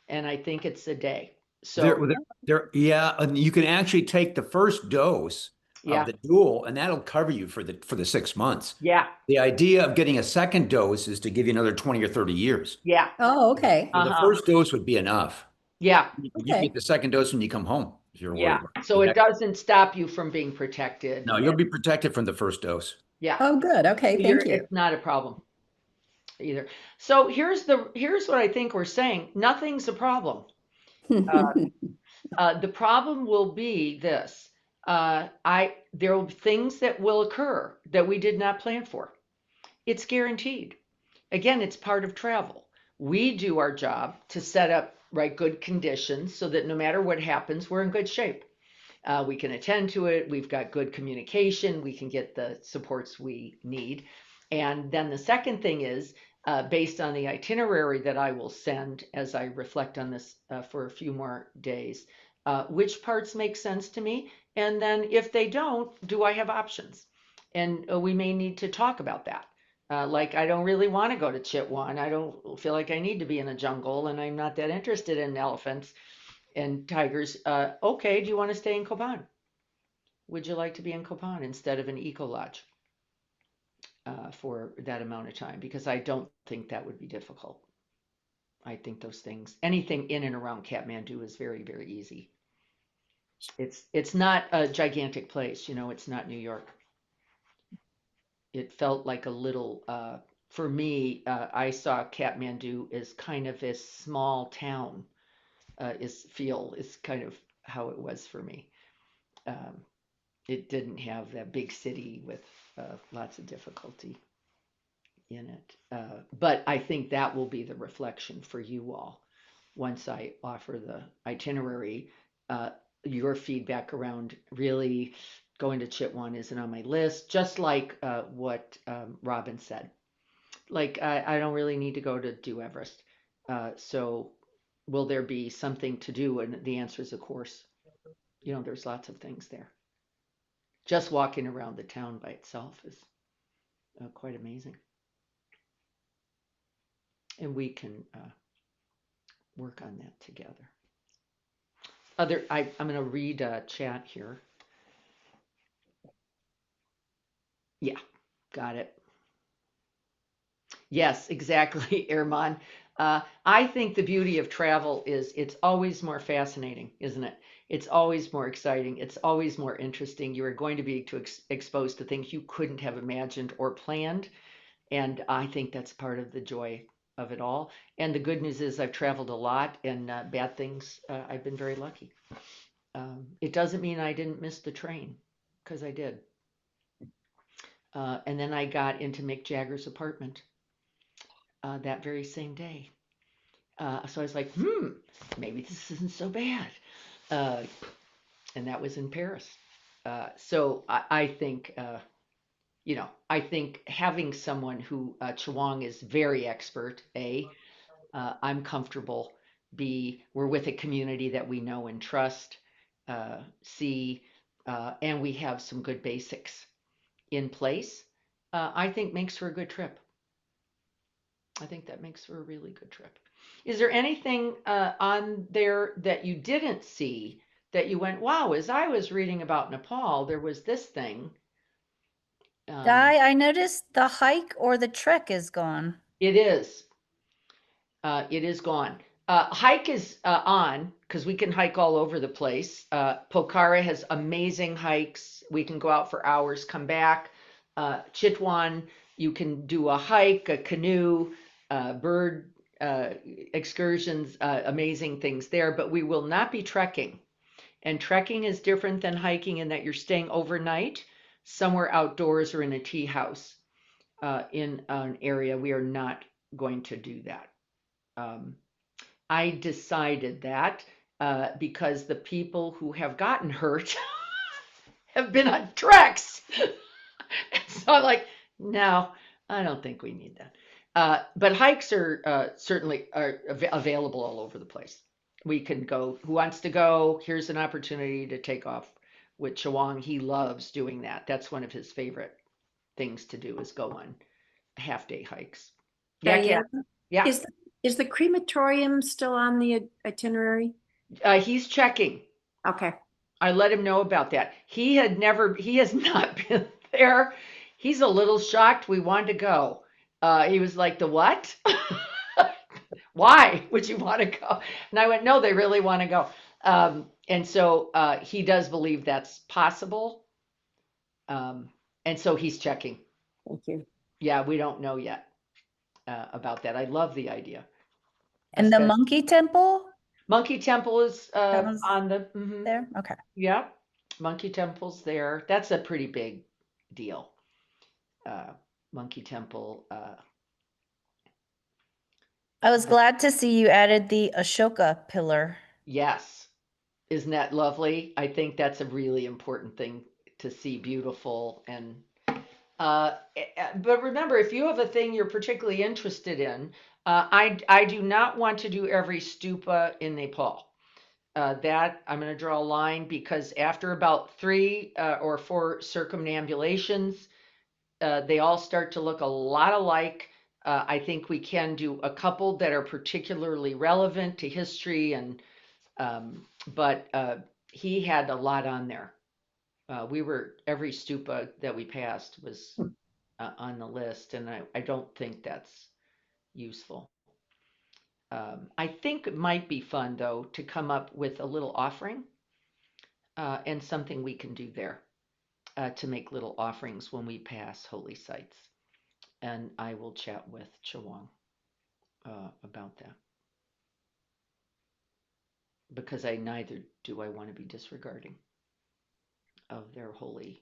[SPEAKER 1] and I think it's a day.
[SPEAKER 5] There,
[SPEAKER 1] So
[SPEAKER 5] yeah, and you can actually take the first dose of
[SPEAKER 1] yeah,
[SPEAKER 5] the dual, and that'll cover you for the 6 months.
[SPEAKER 1] yeah,
[SPEAKER 5] The idea of getting a second dose is to give you another 20 or 30 years.
[SPEAKER 1] yeah,
[SPEAKER 6] Oh, okay.
[SPEAKER 5] So the
[SPEAKER 1] uh-huh,
[SPEAKER 5] first dose would be enough.
[SPEAKER 1] yeah,
[SPEAKER 5] You can
[SPEAKER 6] Okay.
[SPEAKER 5] get the second dose when you come home if you're worried
[SPEAKER 1] yeah.
[SPEAKER 5] about
[SPEAKER 1] So it
[SPEAKER 5] it.
[SPEAKER 1] doesn't stop you from being protected.
[SPEAKER 5] No, you'll be protected from the first dose.
[SPEAKER 1] Yeah,
[SPEAKER 6] Oh, good. Okay.
[SPEAKER 1] you're,
[SPEAKER 6] Thank you.
[SPEAKER 1] it's not a problem either. So here's what I think we're saying. Nothing's a problem. The problem will be this. There will be things that will occur that we did not plan for. It's guaranteed. Again, it's part of travel. We do our job to set up right good conditions so that no matter what happens, we're in good shape. We can attend to it. We've got good communication. We can get the supports we need. And then the second thing is based on the itinerary that I will send as I reflect on this for a few more days, which parts make sense to me? And then if they don't, do I have options? And we may need to talk about that. Like, I don't really want to go to Chitwan. I don't feel like I need to be in a jungle, and I'm not that interested in elephants and tigers. Okay, do you want to stay in Kopan? Would you like to be in Kopan instead of an eco lodge for that amount of time? Because I don't think that would be difficult. I think those things, anything in and around Kathmandu is very, very easy. It's not a gigantic place, you know, it's not New York. It felt like a little, for me, I saw Kathmandu as kind of a small town, is kind of how it was for me. Um, it didn't have that big city with lots of difficulty in it. But I think that will be the reflection for you all once I offer the itinerary. Your feedback around really going to Chitwan isn't on my list, just like what Robin said. Like, I don't really need to go to do Everest. So, will there be something to do? And the answer is, of course. You know, there's lots of things there. Just walking around the town by itself is quite amazing. And we can work on that together. I'm going to read a chat here. Yeah, got it. Yes, exactly, Erman. I think the beauty of travel is it's always more fascinating, isn't it? It's always more exciting. It's always more interesting. You are going to be exposed to things you couldn't have imagined or planned. And I think that's part of the joy of it all. And the good news is I've traveled a lot, and bad things, I've been very lucky. It doesn't mean I didn't miss the train, because I did. And then I got into Mick Jagger's apartment that very same day. So I was like, maybe this isn't so bad. Uh, and that was in Paris. So I think, I think having someone who Chawang is very expert, I'm comfortable, B, we're with a community that we know and trust, C, and we have some good basics in place, I think makes for a good trip. I think that makes for a really good trip. Is there anything on there that you didn't see that you went, wow, as I was reading about Nepal, there was this thing?
[SPEAKER 8] I noticed the hike or the trek is gone.
[SPEAKER 1] It is. It is gone. Hike is on because we can hike all over the place. Pokhara has amazing hikes. We can go out for hours, come back. Chitwan, you can do a hike, a canoe, bird excursions, amazing things there, but we will not be trekking. And trekking is different than hiking in that you're staying overnight somewhere outdoors or in a tea house in an area. We are not going to do that. I decided that because the people who have gotten hurt have been on treks. So I'm like, no, I don't think we need that. But hikes are certainly available all over the place. We can go. Who wants to go? Here's an opportunity to take off with Chawang. He loves doing that. That's one of his favorite things to do is go on half-day hikes. Yeah,
[SPEAKER 3] Diane,
[SPEAKER 1] yeah.
[SPEAKER 3] is the crematorium still on the itinerary?
[SPEAKER 1] He's checking.
[SPEAKER 3] Okay.
[SPEAKER 1] I let him know about that. He has not been there. He's a little shocked we wanted to go. He was like, the what? Why would you want to go? And I went, no, they really want to go. And so he does believe that's possible. And so he's checking.
[SPEAKER 3] Thank you.
[SPEAKER 1] Yeah, we don't know yet about that. I love the idea.
[SPEAKER 8] And the monkey temple
[SPEAKER 1] Monkey Temple is
[SPEAKER 8] was
[SPEAKER 1] on the
[SPEAKER 8] there? Okay.
[SPEAKER 1] Yeah, Monkey Temple's there. That's a pretty big deal. Monkey Temple.
[SPEAKER 8] I was glad to see you added the Ashoka pillar.
[SPEAKER 1] Yes. Isn't that lovely? I think that's a really important thing to see, beautiful. And but remember, if you have a thing you're particularly interested in, I do not want to do every stupa in Nepal. That I'm going to draw a line because after about 3 or 4 circumambulations, they all start to look a lot alike. I think we can do a couple that are particularly relevant to history, and but he had a lot on there. Every stupa that we passed was on the list, and I don't think that's useful. I think it might be fun though to come up with a little offering and something we can do there to make little offerings when we pass holy sites. And I will chat with Chawang about that. Because neither do I want to be disregarding of their holy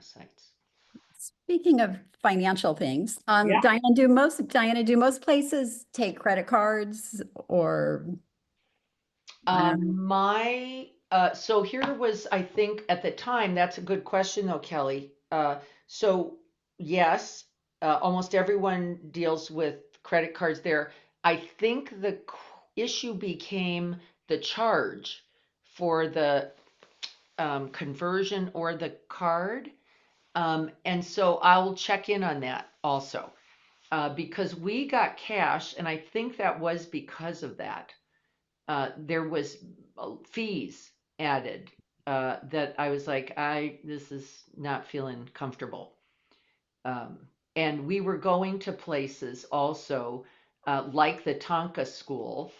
[SPEAKER 1] sites.
[SPEAKER 6] Speaking of financial things,
[SPEAKER 1] Yeah.
[SPEAKER 6] Diana, do most places take credit cards or?
[SPEAKER 1] So here was, I think at the time, that's a good question though, Kelly. So yes, almost everyone deals with credit cards there. I think the issue became the charge for the conversion or the card. And so I'll check in on that also because we got cash, and I think that was because of that. There was fees added that I was like, this is not feeling comfortable. And we were going to places also like the Tonka School,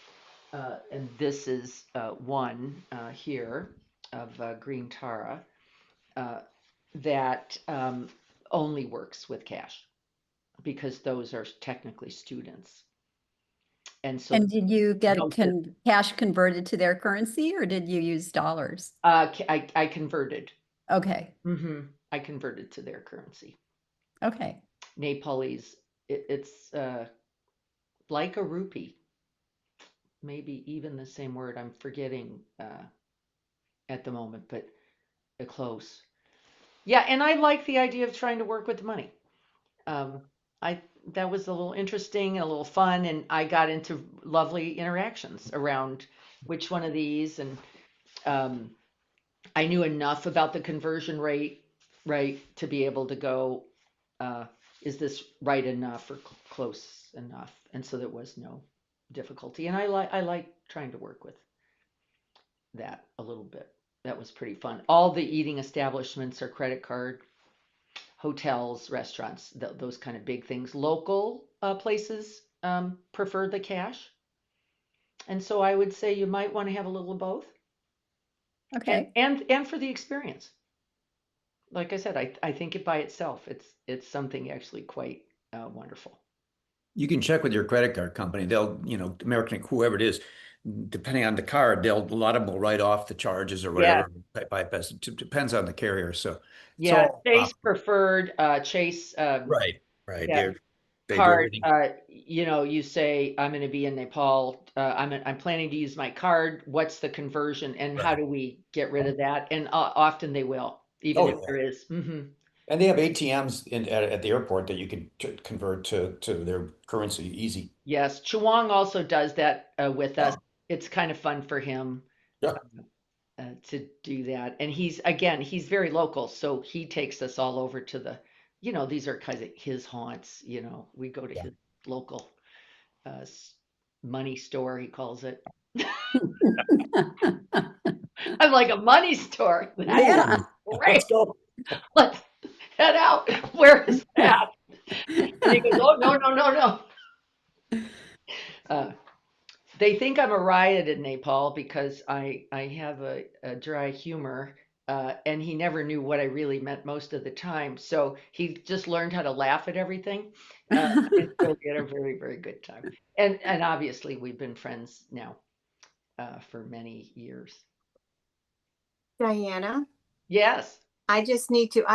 [SPEAKER 1] and this is one here of Green Tara that only works with cash because those are technically students. And so,
[SPEAKER 6] And did you get
[SPEAKER 1] No,
[SPEAKER 6] cash converted to their currency or did you use dollars?
[SPEAKER 1] I converted.
[SPEAKER 6] Okay.
[SPEAKER 1] I converted to their currency.
[SPEAKER 6] Okay.
[SPEAKER 1] Nepalese, it's like a rupee, maybe even the same word. I'm forgetting at the moment, but close. Yeah, and I like the idea of trying to work with the money. That was a little interesting and a little fun, and I got into lovely interactions around which one of these, and I knew enough about the conversion rate, right, to be able to go, is this right enough or close enough? And so there was no difficulty, and I like trying to work with that a little bit. That was pretty fun. All the eating establishments are credit card, hotels, restaurants, those kind of big things. Local places prefer the cash. And so I would say you might want to have a little of both.
[SPEAKER 6] Okay.
[SPEAKER 1] And for the experience. Like I said, I think it by itself, it's something actually quite wonderful.
[SPEAKER 5] You can check with your credit card company. They'll, American, whoever it is, depending on the card, a lot of them will write off the charges or whatever. Bypass. It depends on the carrier. So
[SPEAKER 1] Yeah, Chase preferred Chase.
[SPEAKER 5] right.
[SPEAKER 1] Yeah,
[SPEAKER 5] They do
[SPEAKER 1] card,
[SPEAKER 5] everything.
[SPEAKER 1] you say, I'm going to be in Nepal. I'm planning to use my card. What's the conversion and how
[SPEAKER 5] Right.
[SPEAKER 1] do we get rid of that? And often they will, even
[SPEAKER 5] Oh,
[SPEAKER 1] if
[SPEAKER 5] yeah.
[SPEAKER 1] there is.
[SPEAKER 5] And they have ATMs at the airport that you can convert to their currency easy.
[SPEAKER 1] Yes, Chuang also does that with us.
[SPEAKER 5] Oh,
[SPEAKER 1] It's kind of fun for him
[SPEAKER 5] yeah.
[SPEAKER 1] to do that. And he's very local, so he takes us all over to these are kind of his haunts. We go to
[SPEAKER 5] Yeah.
[SPEAKER 1] his local uh, money store, he calls it. I'm like a money store. That's
[SPEAKER 6] Yeah.
[SPEAKER 1] great.
[SPEAKER 5] Let's go.
[SPEAKER 1] Let's head out. Where is that? And he goes, oh, no, no, no, no. Uh, They think I'm a riot in Nepal because I have a dry humor, and he never knew what I really meant most of the time. So he just learned how to laugh at everything, and so we had a very, very good time. And obviously we've been friends now for many years.
[SPEAKER 4] Diana,
[SPEAKER 1] Yes,
[SPEAKER 4] I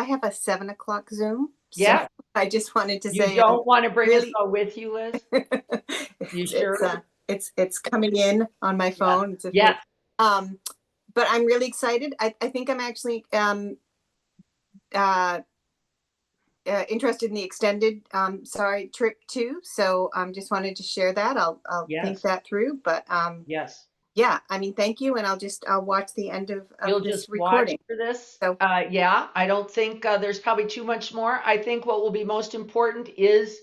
[SPEAKER 4] have a 7 o'clock Zoom. So
[SPEAKER 1] yeah.
[SPEAKER 4] I just wanted to
[SPEAKER 1] You
[SPEAKER 4] say I'm
[SPEAKER 1] don't want to bring us
[SPEAKER 4] really,
[SPEAKER 1] all with you, Liz? You
[SPEAKER 4] it's,
[SPEAKER 1] sure?
[SPEAKER 4] it's coming in on my
[SPEAKER 1] Yeah.
[SPEAKER 4] phone. It's a
[SPEAKER 1] Yes.
[SPEAKER 4] but I'm really excited. I think I'm actually, uh, interested in the extended, trip too. So just wanted to share that. I'll think
[SPEAKER 1] Yes.
[SPEAKER 4] that through, but,
[SPEAKER 1] Yes.
[SPEAKER 4] yeah, I mean, thank you. And I'll watch the end
[SPEAKER 1] You'll
[SPEAKER 4] of this
[SPEAKER 1] just watch
[SPEAKER 4] recording.
[SPEAKER 1] for this.
[SPEAKER 4] So,
[SPEAKER 1] Yeah, I don't think there's probably too much more. I think what will be most important is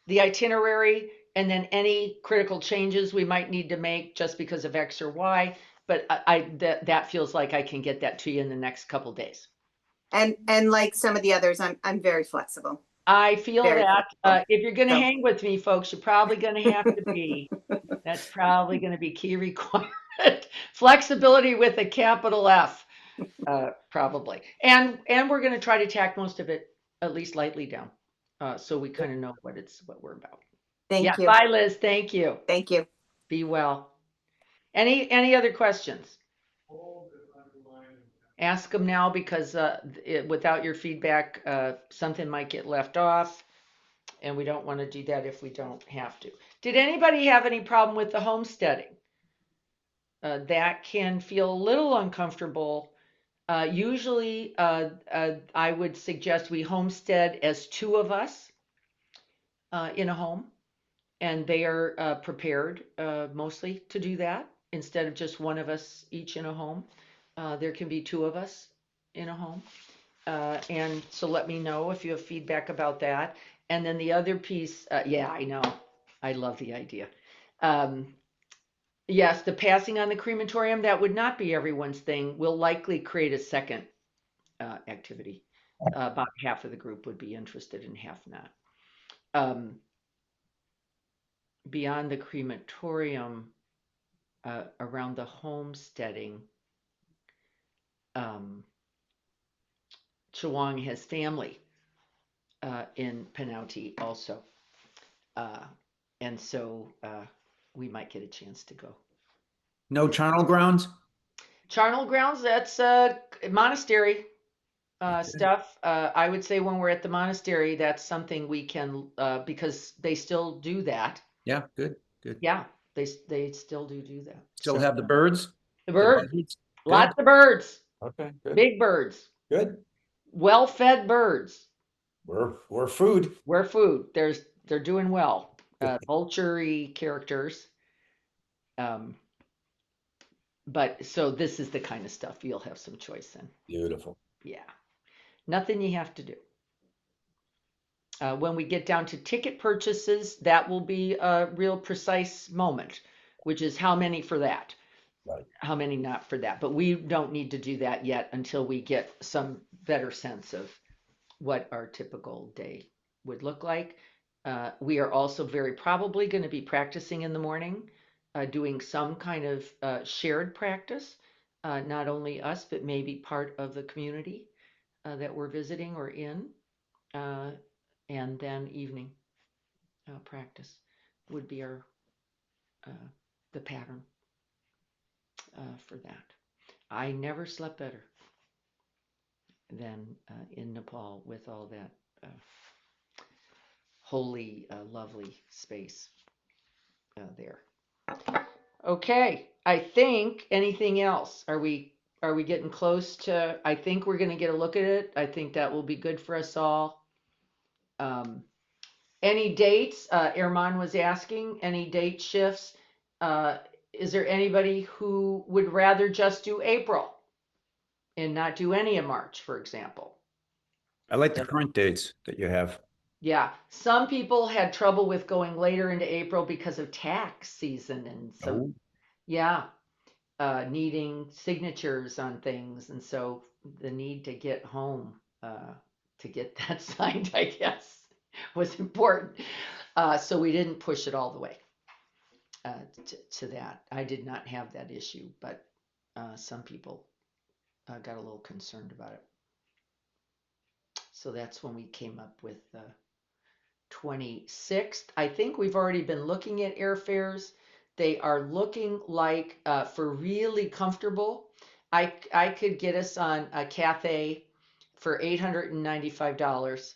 [SPEAKER 1] the itinerary and then any critical changes we might need to make just because of X or Y. But that feels like I can get that to you in the next couple days.
[SPEAKER 4] and like some of the others, I'm very flexible,
[SPEAKER 1] I feel
[SPEAKER 4] very
[SPEAKER 1] that
[SPEAKER 4] flexible.
[SPEAKER 1] if you're going to
[SPEAKER 4] So,
[SPEAKER 1] hang with me, folks, you're probably going to have to be. That's probably going to be key requirement. Flexibility with a capital F. Probably. And we're going to try to tack most of it at least lightly down, so we kind of know what we're about. Yeah.
[SPEAKER 4] thank you.
[SPEAKER 1] Bye, Liz. Thank you.
[SPEAKER 4] Thank you.
[SPEAKER 1] Be well. Any other questions? Ask them now because without your feedback, something might get left off, and we don't want to do that if we don't have to. Did anybody have any problem with the homesteading? That can feel a little uncomfortable. Usually, I would suggest we homestead as two of us in a home, and they are prepared mostly to do that instead of just one of us each in a home. There can be two of us in a home. And so let me know if you have feedback about that. And then the other piece, yeah, I know. I love the idea. Um, yes, the passing on the crematorium, that would not be everyone's thing. We'll likely create a second activity. About half of the group would be interested and half not. Beyond the crematorium, around the homesteading, Chawang has family in Penauti also. And so we might get a chance to go.
[SPEAKER 5] No charnel grounds?
[SPEAKER 1] Charnel grounds, that's monastery stuff. I would say when we're at the monastery, that's something we can, because they still do that.
[SPEAKER 5] Yeah, good, good.
[SPEAKER 1] Yeah, they still do that.
[SPEAKER 5] Still
[SPEAKER 1] So
[SPEAKER 5] have the birds?
[SPEAKER 1] the
[SPEAKER 5] The
[SPEAKER 1] birds,
[SPEAKER 5] buzzards? Good.
[SPEAKER 1] lots of birds,
[SPEAKER 5] Okay, good.
[SPEAKER 1] big birds,
[SPEAKER 5] Good.
[SPEAKER 1] well-fed birds.
[SPEAKER 5] We're food.
[SPEAKER 1] We're food. They're doing well. Vulture-y characters. Um, but so this is the kind of stuff you'll have some choice in.
[SPEAKER 5] Beautiful.
[SPEAKER 1] Yeah, nothing you have to do. When we get down to ticket purchases, that will be a real precise moment, which is how many for that,
[SPEAKER 5] Right.
[SPEAKER 1] how many not for that. But we don't need to do that yet until we get some better sense of what our typical day would look like. We are also very probably going to be practicing in the morning, doing some kind of shared practice, not only us, but maybe part of the community that we're visiting or in. Uh, and then evening practice would be the pattern for that. I never slept better than in Nepal with all that holy, lovely space there. Okay, I think anything else? Are we getting close to? I think we're going to get a look at it. I think that will be good for us all. Any dates? Erman was asking. Any date shifts? Uh, is there anybody who would rather just do April and not do any of March, for example?
[SPEAKER 5] I like the current dates that you have.
[SPEAKER 1] Yeah, some people had trouble with going later into April because of tax season and some,
[SPEAKER 5] Oh,
[SPEAKER 1] yeah, needing signatures on things. And so the need to get home to get that signed, I guess, was important. So we didn't push it all the way to that. I did not have that issue, but some people got a little concerned about it. So that's when we came up with 26th. I think we've already been looking at airfares. They are looking like for really comfortable, I could get us on a Cathay for $895.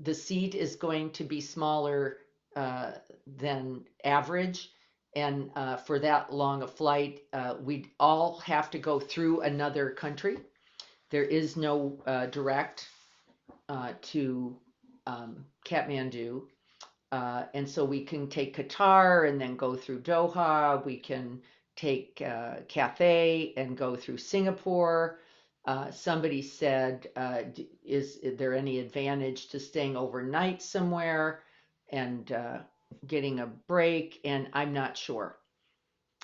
[SPEAKER 1] The seat is going to be smaller than average. And for that long a flight, we'd all have to go through another country. There is no direct to Kathmandu. And so we can take Qatar and then go through Doha. We can take Cathay and go through Singapore. Somebody said, is there any advantage to staying overnight somewhere and getting a break? And I'm not sure.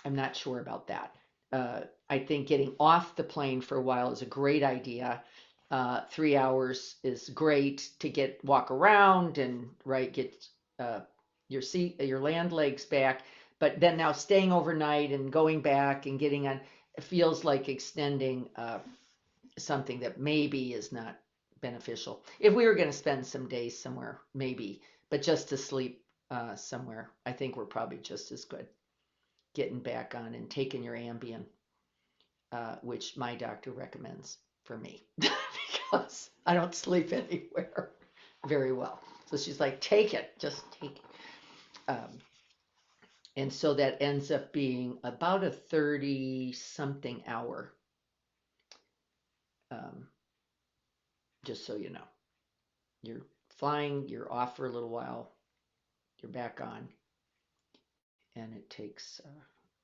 [SPEAKER 1] I'm not sure about that. I think getting off the plane for a while is a great idea. 3 hours is great to walk around and get your land legs back. But then now staying overnight and going back and getting on, it feels like extending something that maybe is not beneficial. If we were going to spend some days somewhere, maybe, but just to sleep somewhere, I think we're probably just as good getting back on and taking your Ambien, which my doctor recommends for me because I don't sleep anywhere very well. So she's like, take it, just take it. And so that ends up being about a 30 something hour. Just so you know, you're flying, you're off for a little while, you're back on, and it takes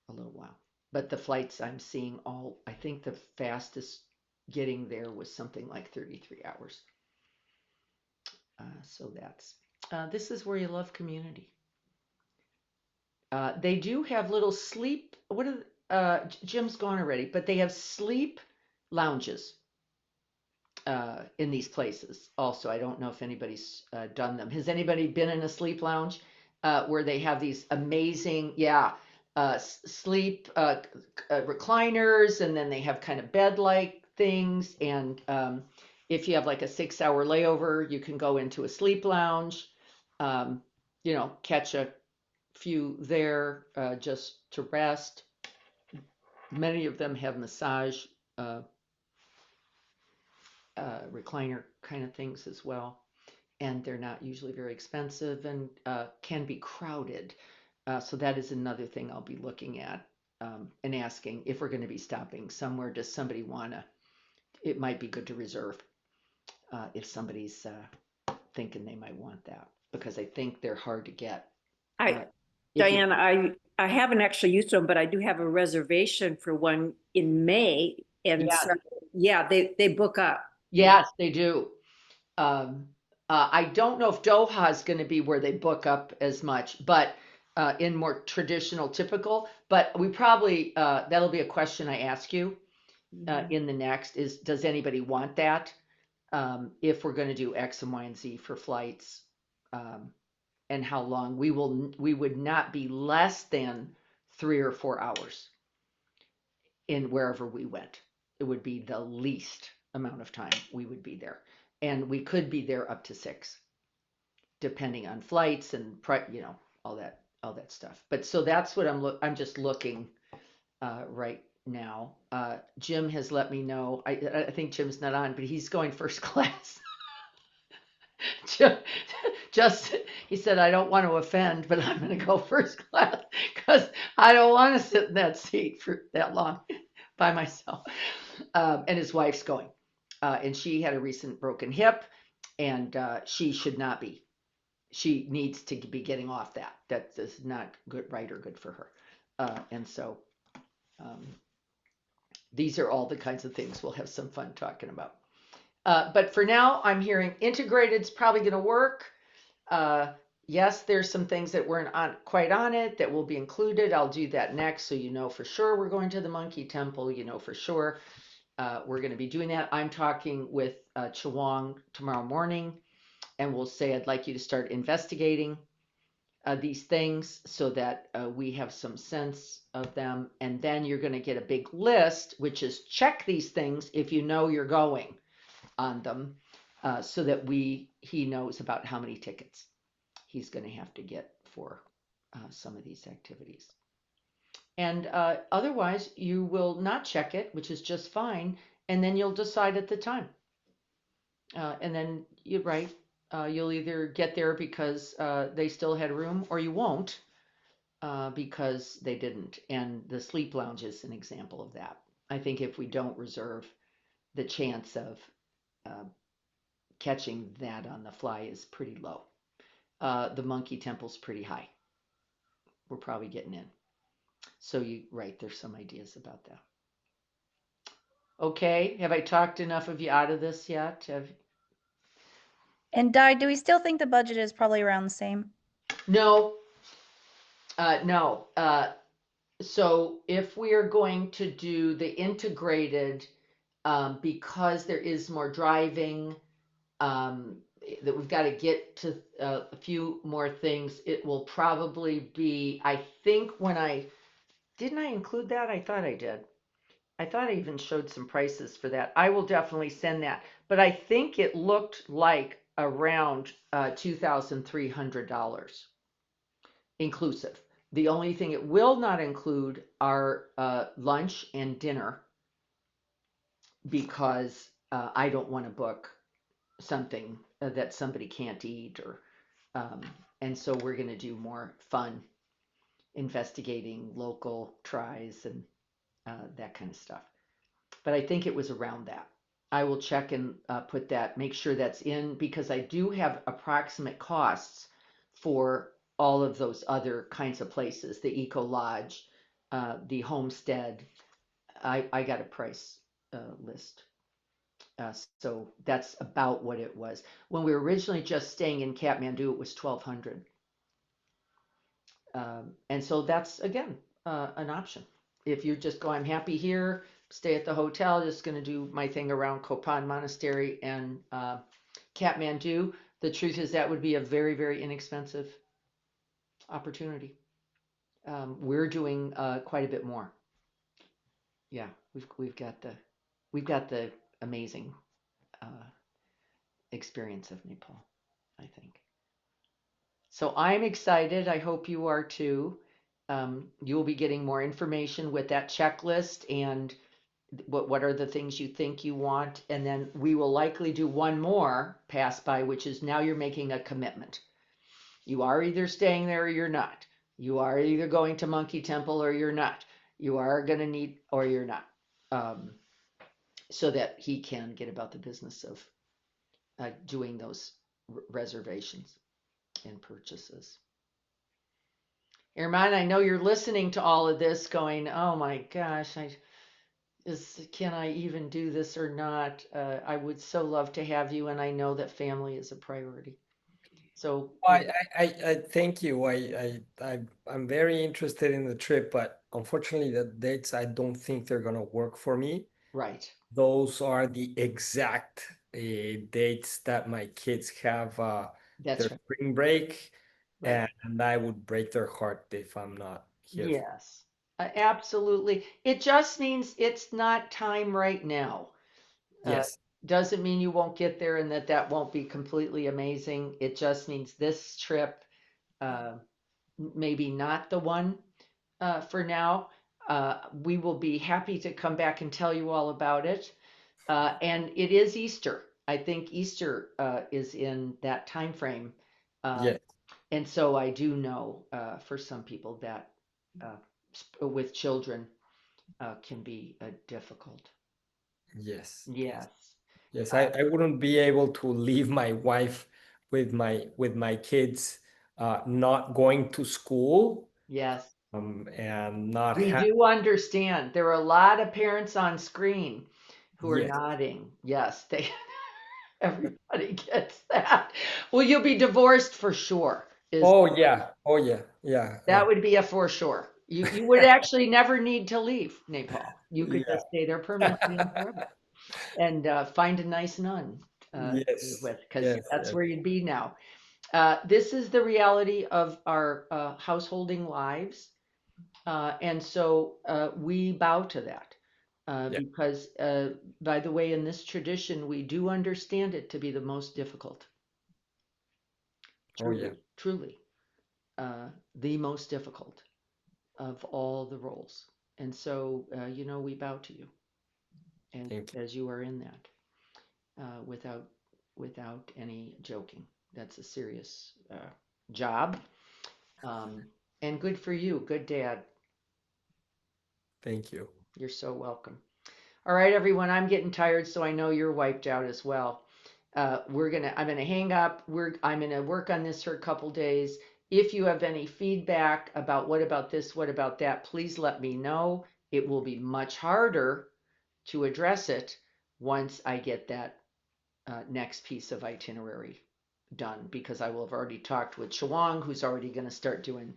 [SPEAKER 1] a little while. But the flights I'm seeing I think the fastest getting there was something like 33 hours. So this is where you love community. They do have little sleep, Jim's gone already, but they have sleep lounges in these places also. I don't know if anybody's done them. Has anybody been in a sleep lounge where they have these amazing, sleep recliners, and then they have kind of bed-like things, and if you have like a 6-hour layover, you can go into a sleep lounge, catch a few there just to rest. Many of them have massage recliner kind of things as well, and they're not usually very expensive and can be crowded. So that is another thing I'll be looking at and asking if we're going to be stopping somewhere. Does somebody want to? It might be good to reserve if somebody's thinking they might want that, because I think they're hard to get.
[SPEAKER 3] Diana, I haven't actually used them, but I do have a reservation for one in May, and
[SPEAKER 1] Yeah.
[SPEAKER 3] so they book up.
[SPEAKER 1] Yes, they do. I don't know if Doha is going to be where they book up as much, but in more traditional, typical. But we probably that'll be a question I ask you in the next is, does anybody want that? If we're going to do X and Y and Z for flights, and how long we would not be less than 3 or 4 hours in wherever we went. It would be the least amount of time we would be there, and we could be there up to 6, depending on flights and all that stuff. But so that's what I'm just looking right now. Jim has let me know. I think Jim's not on, but he's going first class. just, he said, I don't want to offend, but I'm going to go first class because I don't want to sit in that seat for that long by myself. And his wife's going. And she had a recent broken hip, and she should not be. She needs to be getting off that. That is not good, right or good for her. And so um, these are all the kinds of things we'll have some fun talking about. But for now, I'm hearing integrated's probably going to work. Yes, there's some things that weren't quite on it that will be included. I'll do that next, so you know for sure we're going to the Monkey Temple. You know for sure we're going to be doing that. I'm talking with Chewang tomorrow morning, and we'll say I'd like you to start investigating these things so that we have some sense of them. And then you're going to get a big list, which is check these things if you know you're going on them, so that he knows about how many tickets he's going to have to get for some of these activities. And otherwise, you will not check it, which is just fine, and then you'll decide at the time. And then you're right. You'll either get there because they still had room, or you won't because they didn't. And the sleep lounge is an example of that. I think if we don't reserve, the chance of catching that on the fly is pretty low. The Monkey Temple's pretty high. We're probably getting in. So you right, there's some ideas about that. Okay, have I talked enough of you out of this yet?
[SPEAKER 8] And Di, do we still think the budget is probably around the same?
[SPEAKER 1] No, no. So if we are going to do the integrated, because there is more driving, that we've got to get to a few more things, it will probably be, I think didn't I include that? I thought I did. I thought I even showed some prices for that. I will definitely send that. But I think it looked like around $2,300 inclusive. The only thing it will not include are lunch and dinner, because I don't want to book something that somebody can't eat, or and so we're going to do more fun investigating local tries and that kind of stuff. But I think it was around that. I will check and put that, make sure that's in, because I do have approximate costs for all of those other kinds of places, the Eco Lodge, the homestead. I got a price list. So that's about what it was. When we were originally just staying in Kathmandu, it was 1,200. And so that's, again, an option. If you just go, I'm happy here, stay at the hotel, just going to do my thing around Kopan Monastery and Kathmandu, the truth is that would be a very, very inexpensive opportunity. We're doing quite a bit more. Yeah, we've got the amazing experience of Nepal, I think. So I'm excited. I hope you are too. You'll be getting more information with that checklist and what are the things you think you want. And then we will likely do one more pass by, which is now you're making a commitment. You are either staying there or you're not. You are either going to Monkey Temple or you're not. You are going to need, or you're not. So that he can get about the business of doing those reservations and purchases. Irman, I know you're listening to all of this going, oh my gosh, can I even do this or not? I would so love to have you, and I know that family is a priority. So
[SPEAKER 9] I thank you. I'm very interested in the trip, but unfortunately the dates, I don't think they're gonna work for me.
[SPEAKER 1] right,
[SPEAKER 9] Those are the exact dates that my kids have
[SPEAKER 1] that's
[SPEAKER 9] their
[SPEAKER 1] right.
[SPEAKER 9] spring break,
[SPEAKER 1] Right.
[SPEAKER 9] and I would break their heart if I'm not here.
[SPEAKER 1] Yes, absolutely. It just means it's not time right now.
[SPEAKER 9] Yes.
[SPEAKER 1] Doesn't mean you won't get there and that won't be completely amazing. It just means this trip, uh, maybe not the one for now. We will be happy to come back and tell you all about it. And it is Easter. I think Easter is in that time frame.
[SPEAKER 9] Yes.
[SPEAKER 1] And so I do know for some people that with children can be difficult.
[SPEAKER 9] Yes.
[SPEAKER 1] Yes.
[SPEAKER 9] Yes. I wouldn't be able to leave my wife with my kids not going to school
[SPEAKER 1] Yes.
[SPEAKER 9] and not
[SPEAKER 1] We
[SPEAKER 9] have.
[SPEAKER 1] do understand. There are a lot of parents on screen who are
[SPEAKER 9] Yes.
[SPEAKER 1] nodding. Yes, they everybody gets that. Well, you'll be divorced for sure.
[SPEAKER 9] Oh yeah. Oh yeah. Yeah.
[SPEAKER 1] That would be a for sure. You would actually never need to leave Nepal. You could
[SPEAKER 9] Yeah.
[SPEAKER 1] just stay there permanently and forever, and find a nice nun to live
[SPEAKER 9] Yes.
[SPEAKER 1] with, because
[SPEAKER 9] Yes.
[SPEAKER 1] that's
[SPEAKER 9] Yes.
[SPEAKER 1] where you'd be now. This is the reality of our householding lives, and so we bow to that.
[SPEAKER 9] Yeah.
[SPEAKER 1] Because, by the way, in this tradition, we do understand it to be the most difficult.
[SPEAKER 9] Oh yeah.
[SPEAKER 1] Truly, truly, the most difficult of all the roles. And so, we bow to you, and
[SPEAKER 9] Thank you.
[SPEAKER 1] as you are in that, without any joking. That's a serious job, and good for you. Good dad.
[SPEAKER 9] Thank you.
[SPEAKER 1] You're so welcome. All right, everyone. I'm getting tired, so I know you're wiped out as well. I'm gonna hang up. I'm gonna work on this for a couple days. If you have any feedback about what about this, what about that, please let me know. It will be much harder to address it once I get that next piece of itinerary done, because I will have already talked with Chawang, who's already going to start doing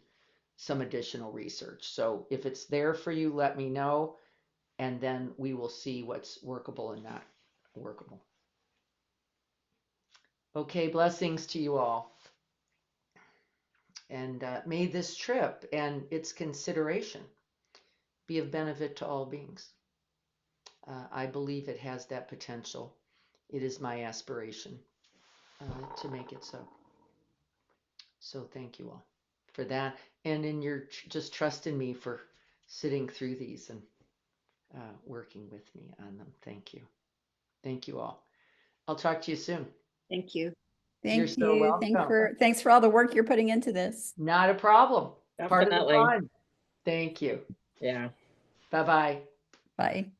[SPEAKER 1] some additional research. So if it's there for you, let me know, and then we will see what's workable and not workable. Okay, blessings to you all. And may this trip and its consideration be of benefit to all beings. I believe it has that potential. It is my aspiration to make it so. So thank you all for that. And in your just trust in me for sitting through these and working with me on them. Thank you. Thank you all. I'll talk to you soon.
[SPEAKER 3] Thank you.
[SPEAKER 1] You're
[SPEAKER 6] Thank
[SPEAKER 1] so
[SPEAKER 6] you.
[SPEAKER 1] welcome.
[SPEAKER 6] Thanks for all the work you're putting into this.
[SPEAKER 1] Not a problem. Part of the
[SPEAKER 2] Definitely.
[SPEAKER 1] fun. Thank you.
[SPEAKER 2] Yeah.
[SPEAKER 1] Bye-bye.
[SPEAKER 6] Bye.